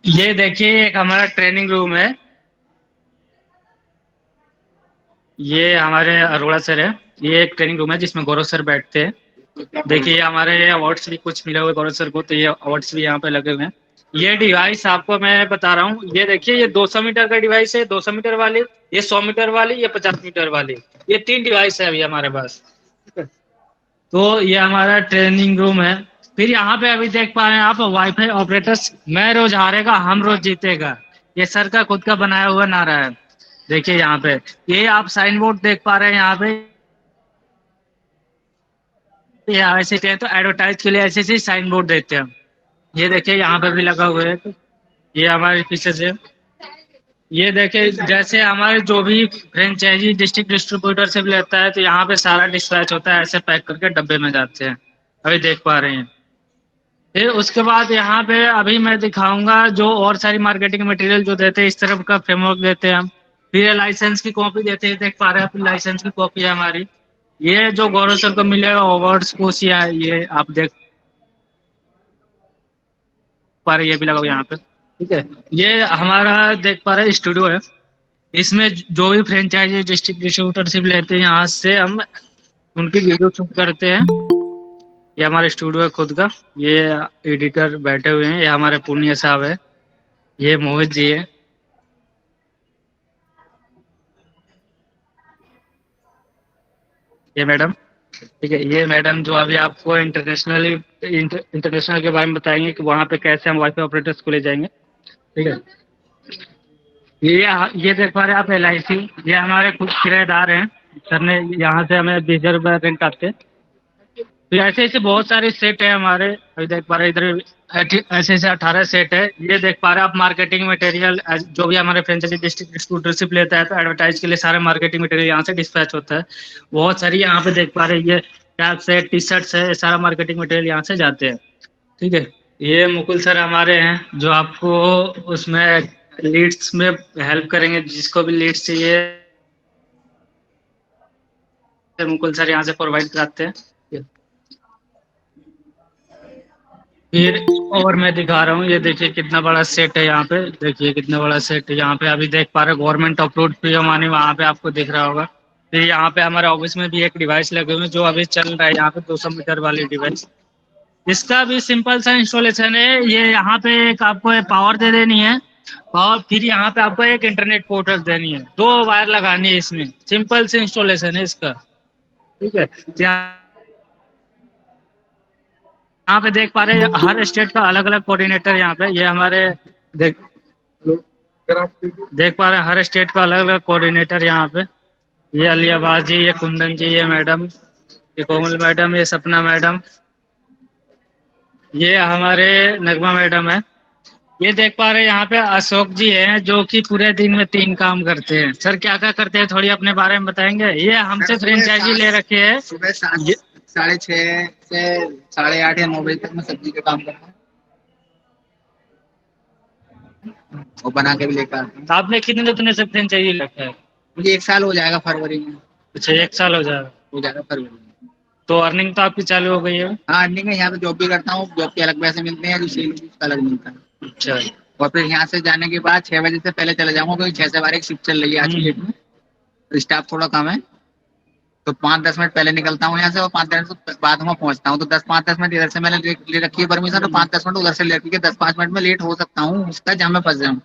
ये देखिए एक हमारा ट्रेनिंग रूम है, ये हमारे अरोड़ा सर है। ये एक ट्रेनिंग रूम है जिसमें गौरव सर बैठते हैं। देखिए हमारे अवार्ड्स भी कुछ मिले हुए गौरव सर को, तो ये अवार्ड्स भी यहाँ पे लगे हुए हैं। ये डिवाइस आपको मैं बता रहा हूँ, ये देखिए ये 200 मीटर का डिवाइस है, 200 मीटर वाली, ये 100 मीटर वाली, ये 50 मीटर वाली, ये 3 डिवाइस है अभी हमारे पास। तो ये हमारा ट्रेनिंग रूम है। फिर यहाँ पे अभी देख पा रहे हैं आप वाईफाई ऑपरेटर्स, मैं रोज हारेगा हम रोज जीतेगा, ये सर का खुद का बनाया हुआ नारा है। देखिए यहाँ पे ये आप साइन बोर्ड देख पा रहे हैं यहाँ पे, ये ऐसे हैं तो एडवर्टाइज के लिए ऐसे ऐसे साइन बोर्ड देते हैं। ये देखिए यहाँ पे भी लगा हुआ है, तो ये हमारे पीछे से। ये देखिए जैसे हमारे जो भी फ्रेंचाइजी डिस्ट्रिक्ट डिस्ट्रीब्यूटर से भी लेता है, तो यहाँ पे सारा डिस्पैच होता है, ऐसे पैक करके डब्बे में जाते हैं। अभी देख पा रहे हैं। फिर उसके बाद यहाँ पे अभी मैं दिखाऊंगा जो और सारी मार्केटिंग मटेरियल जो देते हैं, इस तरफ का फ्रेमवर्क देते हैं हम। फिर लाइसेंस की कॉपी देते हैं, देख पा रहे हैं, लाइसेंस की कॉपी है हमारी। ये जो गौरव सर को मिलेगा अवार्ड्स कुछ, या ये आप देख पा रहे हैं, ये भी लगा हुआ है यहाँ पे। ठीक है, ये हमारा देख पा रहे हैं स्टूडियो है, इसमें जो भी फ्रेंचाइजी डिस्ट्रिक्ट डिस्ट्रीब्यूटरशिप लेते हैं यहाँ से हम उनकी वीडियो शूट करते हैं। ये हमारा स्टूडियो है खुद का। ये एडिटर बैठे हुए हैं, ये हमारे पुनिया साहब है, ये मोहित जी है। ये मैडम, ठीक है, ये मैडम जो अभी आपको इंटरनेशनल के बारे में बताएंगे कि वहाँ पे कैसे हम वाईफाई ऑपरेटर्स को ले जाएंगे। ठीक है, ये देख पा रहे हैं आप LIC, ये हमारे कुछ किराएदार हैं। सर ने यहाँ से हमें 20,000 रुपये रेंट आते हैं। तो ऐसे ऐसे बहुत सारे सेट है हमारे। अभी देख पा रहे हैं इधर ऐसे ऐसे 18 सेट है। ये देख पा रहे हैं आप मार्केटिंग मटेरियल, जो भी हमारे फ्रेंचाइजी डिस्ट्रिक्ट डिस्ट्रीब्यूटरशिप लेता है, तो एडवर्टाइज के लिए सारे मार्केटिंग मटेरियल यहाँ से डिस्पैच होता है। बहुत सारी यहाँ पे देख पा रहे हैं, ये कैप्स है, टी शर्ट्स है, सारा मार्केटिंग मटेरियल यहाँ से जाते हैं। ठीक है, ये मुकुल सर हमारे हैं जो आपको उसमें लीड्स में हेल्प करेंगे, जिसको भी लीड्स चाहिए मुकुल सर यहाँ से प्रोवाइड कराते हैं। फिर और मैं दिखा रहा हूँ, ये देखिए कितना बड़ा सेट है यहाँ पे, देखिए कितना बड़ा सेट है यहाँ पे। अभी देख पा रहे गवर्नमेंट अप्रूव्ड फ्री मानी, वहाँ पे आपको दिख रहा होगा। फिर यहाँ पे हमारे ऑफिस में भी एक डिवाइस लगे हुए हैं जो अभी चल रहा है यहाँ पे, 200 मीटर वाली डिवाइस। इसका भी सिंपल सा इंस्टॉलेशन है। ये यहाँ पे एक आपको पावर दे देनी है, और फिर यहाँ पे आपको एक इंटरनेट पोर्टल देनी है, 2 वायर लगानी है इसमें। सिंपल से इंस्टॉलेशन है इसका। ठीक है, यहाँ पे देख पा रहे हैं हर स्टेट का अलग अलग कोऑर्डिनेटर यहाँ पे, ये हमारे देख देख पा रहे हैं हर स्टेट का अलग अलग कोऑर्डिनेटर यहाँ पे। ये अलियाबाद जी, ये कुंदन जी, ये मैडम, ये कोमल मैडम, ये सपना मैडम। ये हमारे नगमा मैडम है। ये देख पा रहे हैं यहाँ पे अशोक जी हैं जो कि पूरे दिन में 3 काम करते हैं। सर क्या क्या करते हैं थोड़ी अपने बारे में बताएंगे? ये हमसे फ्रेंचाइजी ले रखे हैं। सुबह ये 6:30 से 8:30 या 9 बजे तक मैं सब्जी का काम करता हूँ और बना के भी लेकर आता हूँ। तो आपने कितने दिनों से फ्रेंचाइजी ले रखा है? मुझे 1 साल हो जाएगा फरवरी में। अच्छा 1 साल हो जाएगा फरवरी में। तो अर्निंग तो आपकी चालू हो गई है? हाँ अर्निंग है, यहाँ पे जॉब भी करता हूँ, जॉब के अलग पैसे मिलते हैं, जो सेल उसका अलग मिलता है। अच्छा। और फिर यहाँ से जाने के बाद 6 बजे से पहले चले जाऊंगा क्योंकि 6 से 12 की शिफ्ट चल रही है आज की डेट में, तो स्टाफ थोड़ा कम है, तो 5-10 मिनट पहले निकलता हूँ यहाँ से और 5-10 मिनट बाद वहाँ पहुंचता हूँ। तो 10-5-10 मिनट इधर से मैंने ले रखी है परमिशन, तो 5-10 मिनट उधर से ले रखी है। 10-5 मिनट में लेट हो सकता हूँ उसका, जहाँ मैं फंस जाऊँ,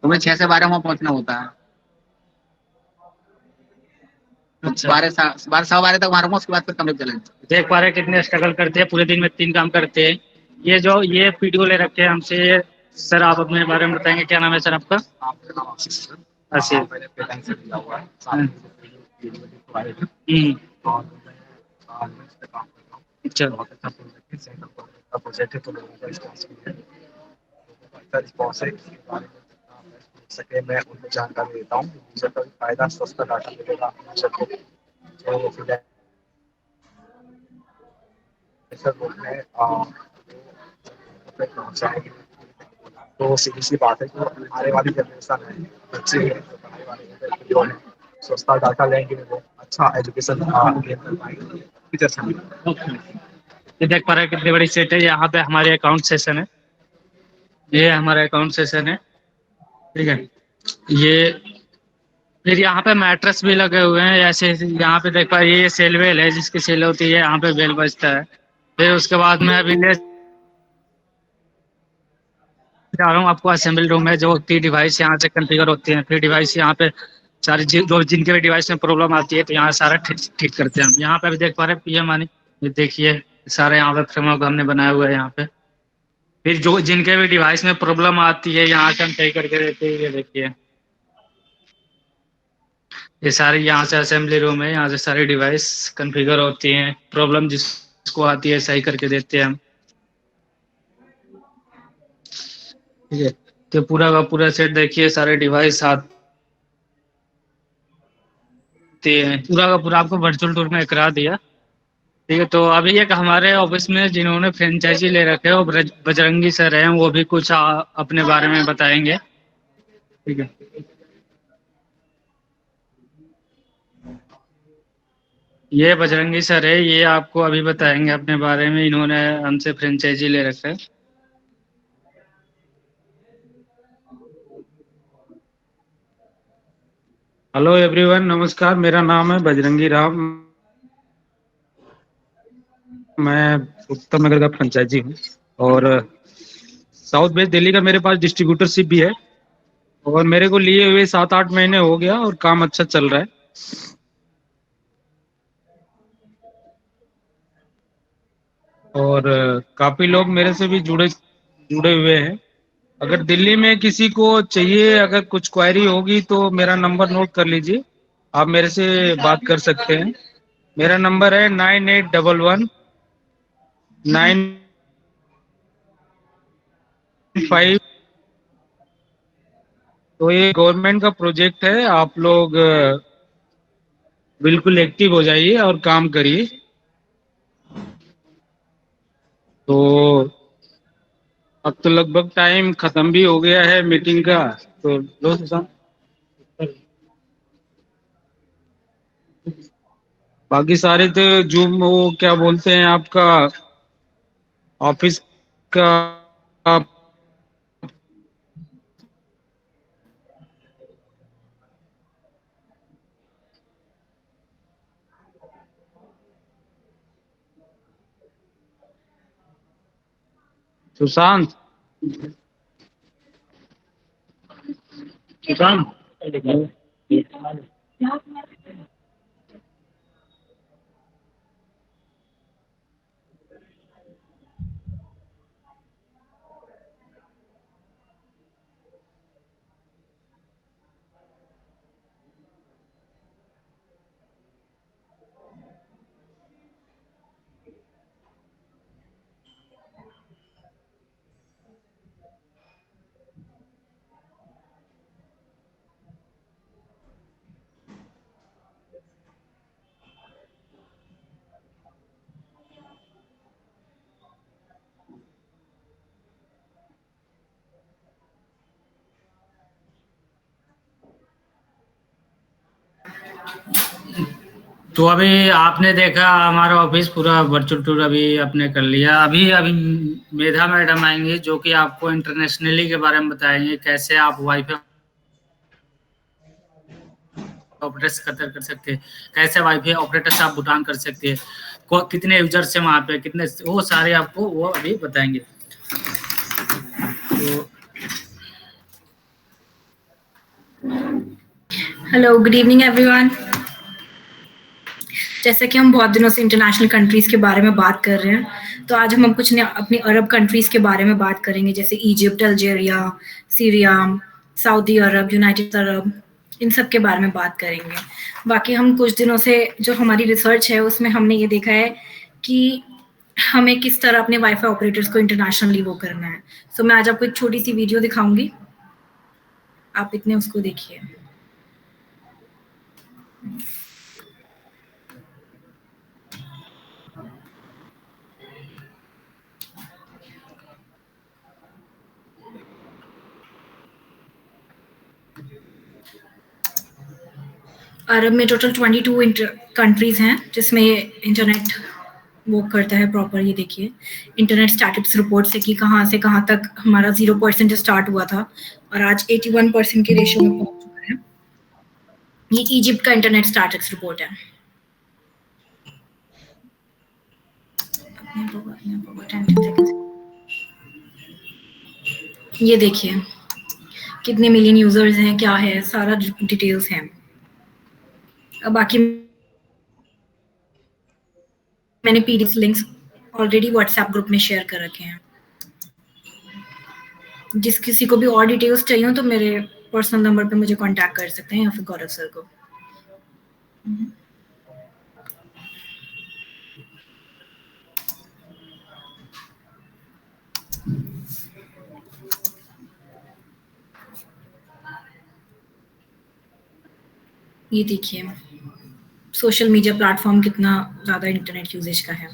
तो मुझे 6 से 12 वहाँ पहुंचना होता है। अच्छा 12-12 तक वहाँ रहूंगा, उसके बाद फिर कमरे पे चले जाऊँ। देख पा रहे हैं कितने स्ट्रगल करते हैं, पूरे दिन में 3 काम करते हैं। ये जो ये पीडीओ ले रखे हैं हमसे। सर आप अपने बारे में बताएंगे, क्या नाम है सर आपका? आसिफ। मैंने freelance से लिया हुआ है, हाँ। हम्म। और मैं गारमेंट्स पे काम करता हूँ। अच्छा बहुत अच्छा प्रोजेक्ट है, सेंट्रल गवर्नमेंट का प्रोजेक्ट है, तो लोगों का रिस्पॉन्स भी है, लोगों का अच्छा रिस्पॉन्स है। इसके बारे में जितना बेस्ट हो सके मैं उनको जानकारी देता हूँ। यूजर का भी फायदा, सस्ता डाटा मिलेगा यूजर को, जो फ्रीलांसर लोग हैं पे पहुंचाएंगे। तो सीधी सी बात है कि आने वाली जनरेशन है, बच्चे हैं, जो पढ़ाई वाले हैं, जो है सस्ता डाटा लेंगे, वो अच्छा एजुकेशन गेन कर पाएंगे, टीचर से मिलेगा। ओके। ये देख पा रहे हैं कितनी बड़ी सेट है। यहाँ पे हमारे अकाउंट सेशन है। ये हमारा अकाउंट सेशन है, ठीक है। ये फिर यहाँ पे मैट्रेस भी लगे हुए हैं ऐसे। यहाँ पे देख पा रहे हैं, ये सेल वेल है, जिसकी सेल होती है यहाँ पे बेल बजता है। फिर उसके बाद में अभी ले जा रहा हूँ आपको। असेंबली रूम है जो की डिवाइस यहाँ से कॉन्फ़िगर होती है। फिर डिवाइस यहाँ पे सारी जो जिनके भी डिवाइस में प्रॉब्लम आती है तो यहाँ सारा ठीक ठीक करते हैं हम। यहाँ पे भी देख पा रहे हैं पीएम मानी, ये देखिए सारे यहाँ पे फ्रेमवर्क हमने बनाया हुआ है यहाँ पे। फिर जो जिनके भी डिवाइस में प्रॉब्लम आती है यहाँ से हम सही करके देते हैं। ये देखिए ये सारे यहाँ से असेंबली रूम है, यहाँ से सारी डिवाइस कॉन्फ़िगर होती हैं। प्रॉब्लम जिसको आती है सही करके देते हैं हम, ठीक है। तो पूरा का पूरा सेट देखिए, सारे डिवाइस आते हैं। पूरा का पूरा आपको वर्चुअल टूर में करा दिया, ठीक है। तो अभी एक हमारे ऑफिस में जिन्होंने फ्रेंचाइजी ले रखे है वो बजरंगी सर हैं, वो भी कुछ अपने बारे में बताएंगे, ठीक है। ये बजरंगी सर है, ये आपको अभी बताएंगे अपने बारे में। इन्होंने हमसे फ्रेंचाइजी ले रखा है। हेलो एवरीवन, नमस्कार। मेरा नाम है बजरंगी राम। मैं उत्तम नगर का फ्रेंचाइजी हूँ और साउथ वेस्ट दिल्ली का मेरे पास डिस्ट्रीब्यूटरशिप भी है और मेरे को लिए हुए 7-8 महीने हो गया और काम अच्छा चल रहा है। और काफी लोग मेरे से भी जुड़े जुड़े हुए हैं। अगर दिल्ली में किसी को चाहिए, अगर कुछ क्वायरी होगी तो मेरा नंबर नोट कर लीजिए, आप मेरे से बात कर सकते हैं। मेरा नंबर है 9811 9 5। तो ये गवर्नमेंट का प्रोजेक्ट है, आप लोग बिल्कुल एक्टिव हो जाइए और काम करिए। तो अब तो लगभग टाइम खत्म भी हो गया है मीटिंग का, तो लो सुशांत। बाकी सारे तो जूम वो क्या बोलते हैं आपका ऑफिस का सुशांत सुशांत तो अभी आपने देखा हमारा ऑफिस पूरा वर्चुअल टूर अभी आपने कर लिया। अभी अभी मेधा मैडम आएंगे जो कि आपको इंटरनेशनली के बारे में बताएंगे, कैसे आप वाईफाई ऑपरेटर्स कतर कर सकते हैं, कैसे वाईफाई ऑपरेटर्स आप भुटान कर सकते हैं, कितने यूजर्स हैं वहाँ पे, कितने, वो सारे आपको वो अभी बताएंगे। तो हेलो, गुड इवनिंग एवरीवन। जैसे कि हम बहुत दिनों से इंटरनेशनल कंट्रीज़ के बारे में बात कर रहे हैं, तो आज हम कुछ अपनी अरब कंट्रीज़ के बारे में बात करेंगे, जैसे इजिप्ट, अल्जीरिया, सीरिया, सऊदी अरब, यूनाइटेड अरब, इन सब के बारे में बात करेंगे। बाकी हम कुछ दिनों से जो हमारी रिसर्च है उसमें हमने ये देखा है कि हमें किस तरह अपने वाईफाई ऑपरेटर्स को इंटरनेशनली वो करना है। सो मैं आज आपको एक छोटी सी वीडियो दिखाऊंगी, आप इतने उसको देखिए। अरब में टोटल 22 कंट्रीज़ हैं जिसमें ये इंटरनेट वो करता है प्रॉपर। ये देखिए इंटरनेट स्टैटिस्टिक्स रिपोर्ट से कि कहाँ से कहाँ तक हमारा 0% स्टार्ट हुआ था और आज 81% के रेशियो में पहुंच चुका है। ये इजिप्ट का इंटरनेट स्टैटिस्टिक्स रिपोर्ट है। ये देखिए कितने मिलियन यूजर्स हैं, क्या है, सारा डिटेल्स है। अब बाकी मैंने PDF links already WhatsApp group में शेयर कर रखे हैं। जिस किसी को भी और डिटेल्स चाहिए हो तो मेरे पर्सनल नंबर पे मुझे कांटेक्ट कर सकते हैं या फिर गौरव सर को। ये देखिए सोशल मीडिया प्लेटफॉर्म कितना ज़्यादा इंटरनेट यूजेज का है।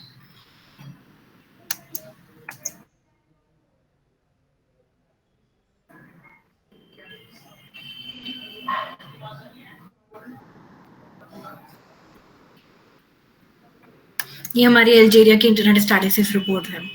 ये हमारी अल्जीरिया की इंटरनेट स्टैटिस्टिक्स रिपोर्ट है।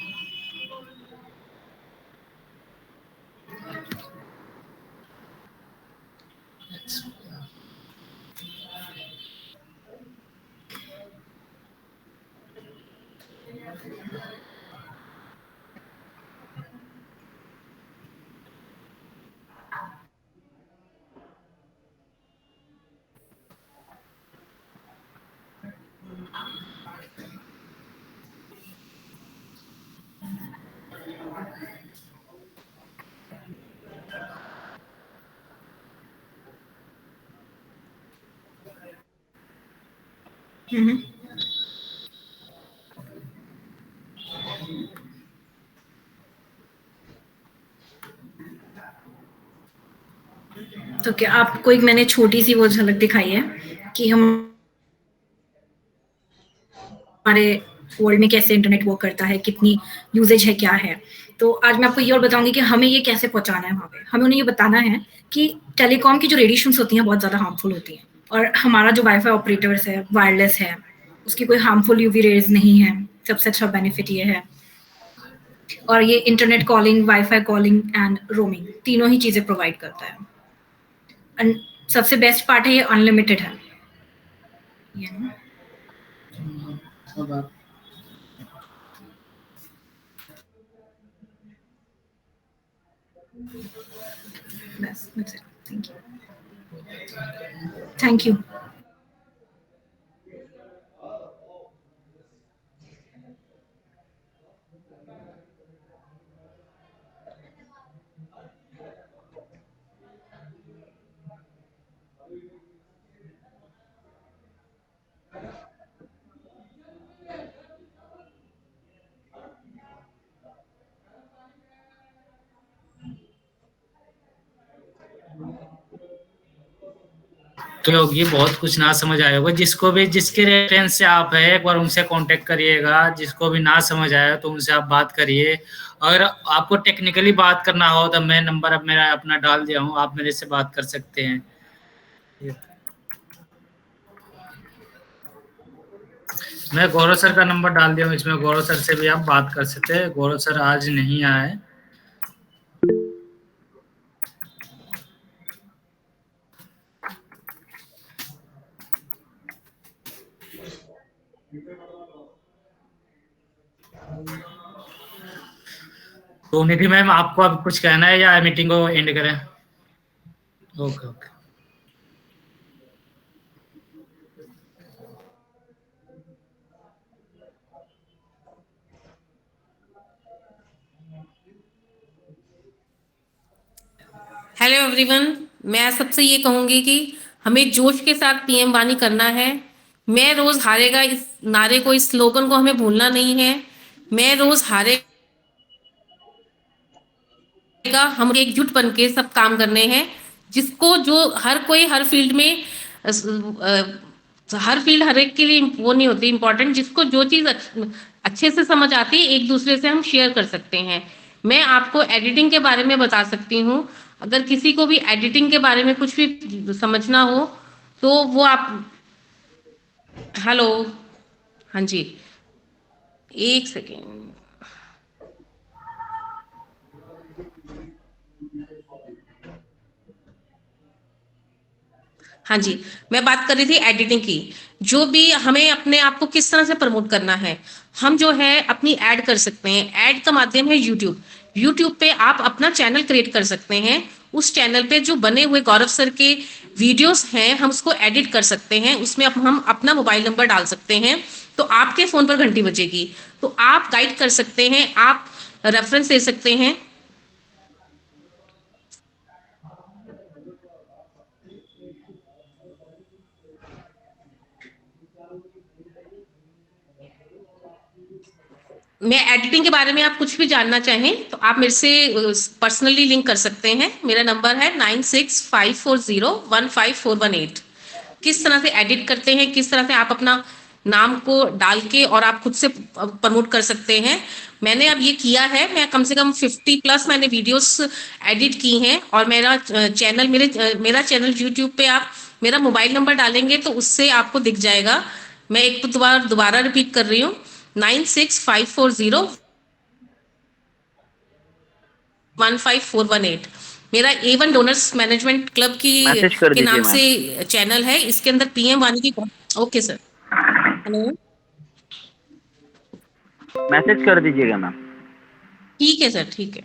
तो क्या आपको एक मैंने छोटी सी वो झलक दिखाई है कि हम हमारे वर्ल्ड में कैसे इंटरनेट वर्क करता है, कितनी यूजेज है, क्या है। तो आज मैं आपको ये और बताऊंगी कि हमें ये कैसे पहुंचाना है वहाँ पे। हमें उन्हें ये बताना है कि टेलीकॉम की जो रेडिएशंस होती हैं बहुत ज़्यादा हार्मफुल होती हैं और हमारा जो वाईफाई ऑपरेटर्स है, वायरलेस है, उसकी कोई हार्मफुल यूवी रेज नहीं है। सबसे अच्छा बेनिफिट ये है। और ये internet calling, wifi calling and roaming तीनों ही चीज़ें प्रोवाइड करता है। सबसे बेस्ट पार्ट है ये अनलिमिटेड है। That's it. Thank you. Thank you. तो होगी बहुत कुछ ना समझ आया होगा। जिसको भी जिसके रेफरेंस से आप है एक बार उनसे कांटेक्ट करिएगा। जिसको भी ना समझ आया तो उनसे आप बात करिए। अगर आपको टेक्निकली बात करना हो तो मैं नंबर अब मेरा अपना डाल दिया हूँ, आप मेरे से बात कर सकते हैं। मैं गौरव सर का नंबर डाल दिया हूँ इसमें, गौरव सर से भी आप बात कर सकते हैं। गौरव सर आज नहीं आए। तो निधि मैम, आपको अब कुछ कहना है या मीटिंग को एंड करें? Okay okay. हेलो एवरीवन, मैं सबसे ये कहूंगी कि हमें जोश के साथ पीएम वाणी करना है। मैं रोज हारेगा इस नारे को, इस स्लोगन को हमें भूलना नहीं है। मैं रोज हारेगा, हम एकजुट बन के सब काम करने हैं। जिसको जो हर कोई हर फील्ड में हर फील्ड हर एक के लिए वो नहीं होती इम्पोर्टेंट। जिसको जो चीज अच्छे से समझ आती है, एक दूसरे से हम शेयर कर सकते हैं। मैं आपको एडिटिंग के बारे में बता सकती हूँ। अगर किसी को भी एडिटिंग के बारे में कुछ भी समझना हो तो वो आप, हेलो, हाँ जी, एक सेकेंड। हाँ जी, मैं बात कर रही थी एडिटिंग की। जो भी हमें अपने आप को किस तरह से प्रमोट करना है, हम जो है अपनी ऐड कर सकते हैं। ऐड का माध्यम है यूट्यूब। यूट्यूब पे आप अपना चैनल क्रिएट कर सकते हैं। उस चैनल पे जो बने हुए गौरव सर के वीडियोस हैं, हम उसको एडिट कर सकते हैं। उसमें हम अपना मोबाइल नंबर डाल सकते हैं, तो आपके फोन पर घंटी बजेगी। तो आप गाइड कर सकते हैं, आप रेफरेंस दे सकते हैं। मैं एडिटिंग के बारे में आप कुछ भी जानना चाहें तो आप मेरे से पर्सनली लिंक कर सकते हैं। मेरा नंबर है 9654015418। किस तरह से एडिट करते हैं, किस तरह से आप अपना नाम को डाल के और आप खुद से प्रमोट कर सकते हैं। मैंने अब ये किया है, मैं कम से कम 50+ मैंने वीडियोस एडिट की हैं। और मेरा चैनल यूट्यूब पे आप मेरा मोबाइल नंबर डालेंगे तो उससे आपको दिख जाएगा। मैं एक दोबारा रिपीट कर रही हूँ, 9654015418। मेरा A1 donors management club message कर के दीजिए नाम मैम। से चैनल है। इसके अंदर पीएम वाणी की, ओके सर, हेलो, मैसेज कर दीजिएगा मैम। ठीक है सर, ठीक है।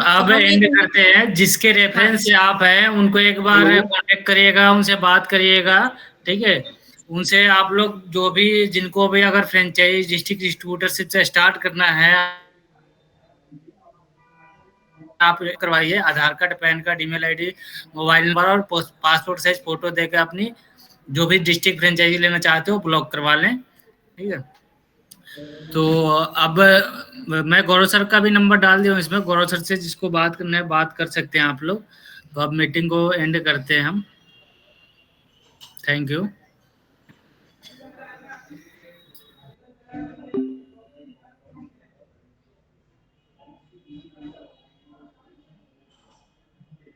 अब एंड करते हैं। जिसके रेफरेंस से आप हैं उनको एक बार कांटेक्ट करिएगा, उनसे बात करिएगा, ठीक है। उनसे आप लोग जो भी, जिनको भी अगर फ्रेंचाइज डिस्ट्रिक्ट डिस्ट्रीब्यूटरशिप से स्टार्ट करना है, आप करवाइए। Aadhaar card, PAN card, email ID, mobile number और पासपोर्ट साइज फोटो देकर अपनी जो भी डिस्ट्रिक्ट फ्रेंचाइजी लेना चाहते हो ब्लॉक करवा लें, ठीक है। तो अब मैं गौरव सर का भी नंबर डाल दिया हूँ इसमें। गौरव सर से जिसको बात करना है बात कर सकते हैं आप लोग। तो अब मीटिंग को एंड करते हैं हम। Thank you.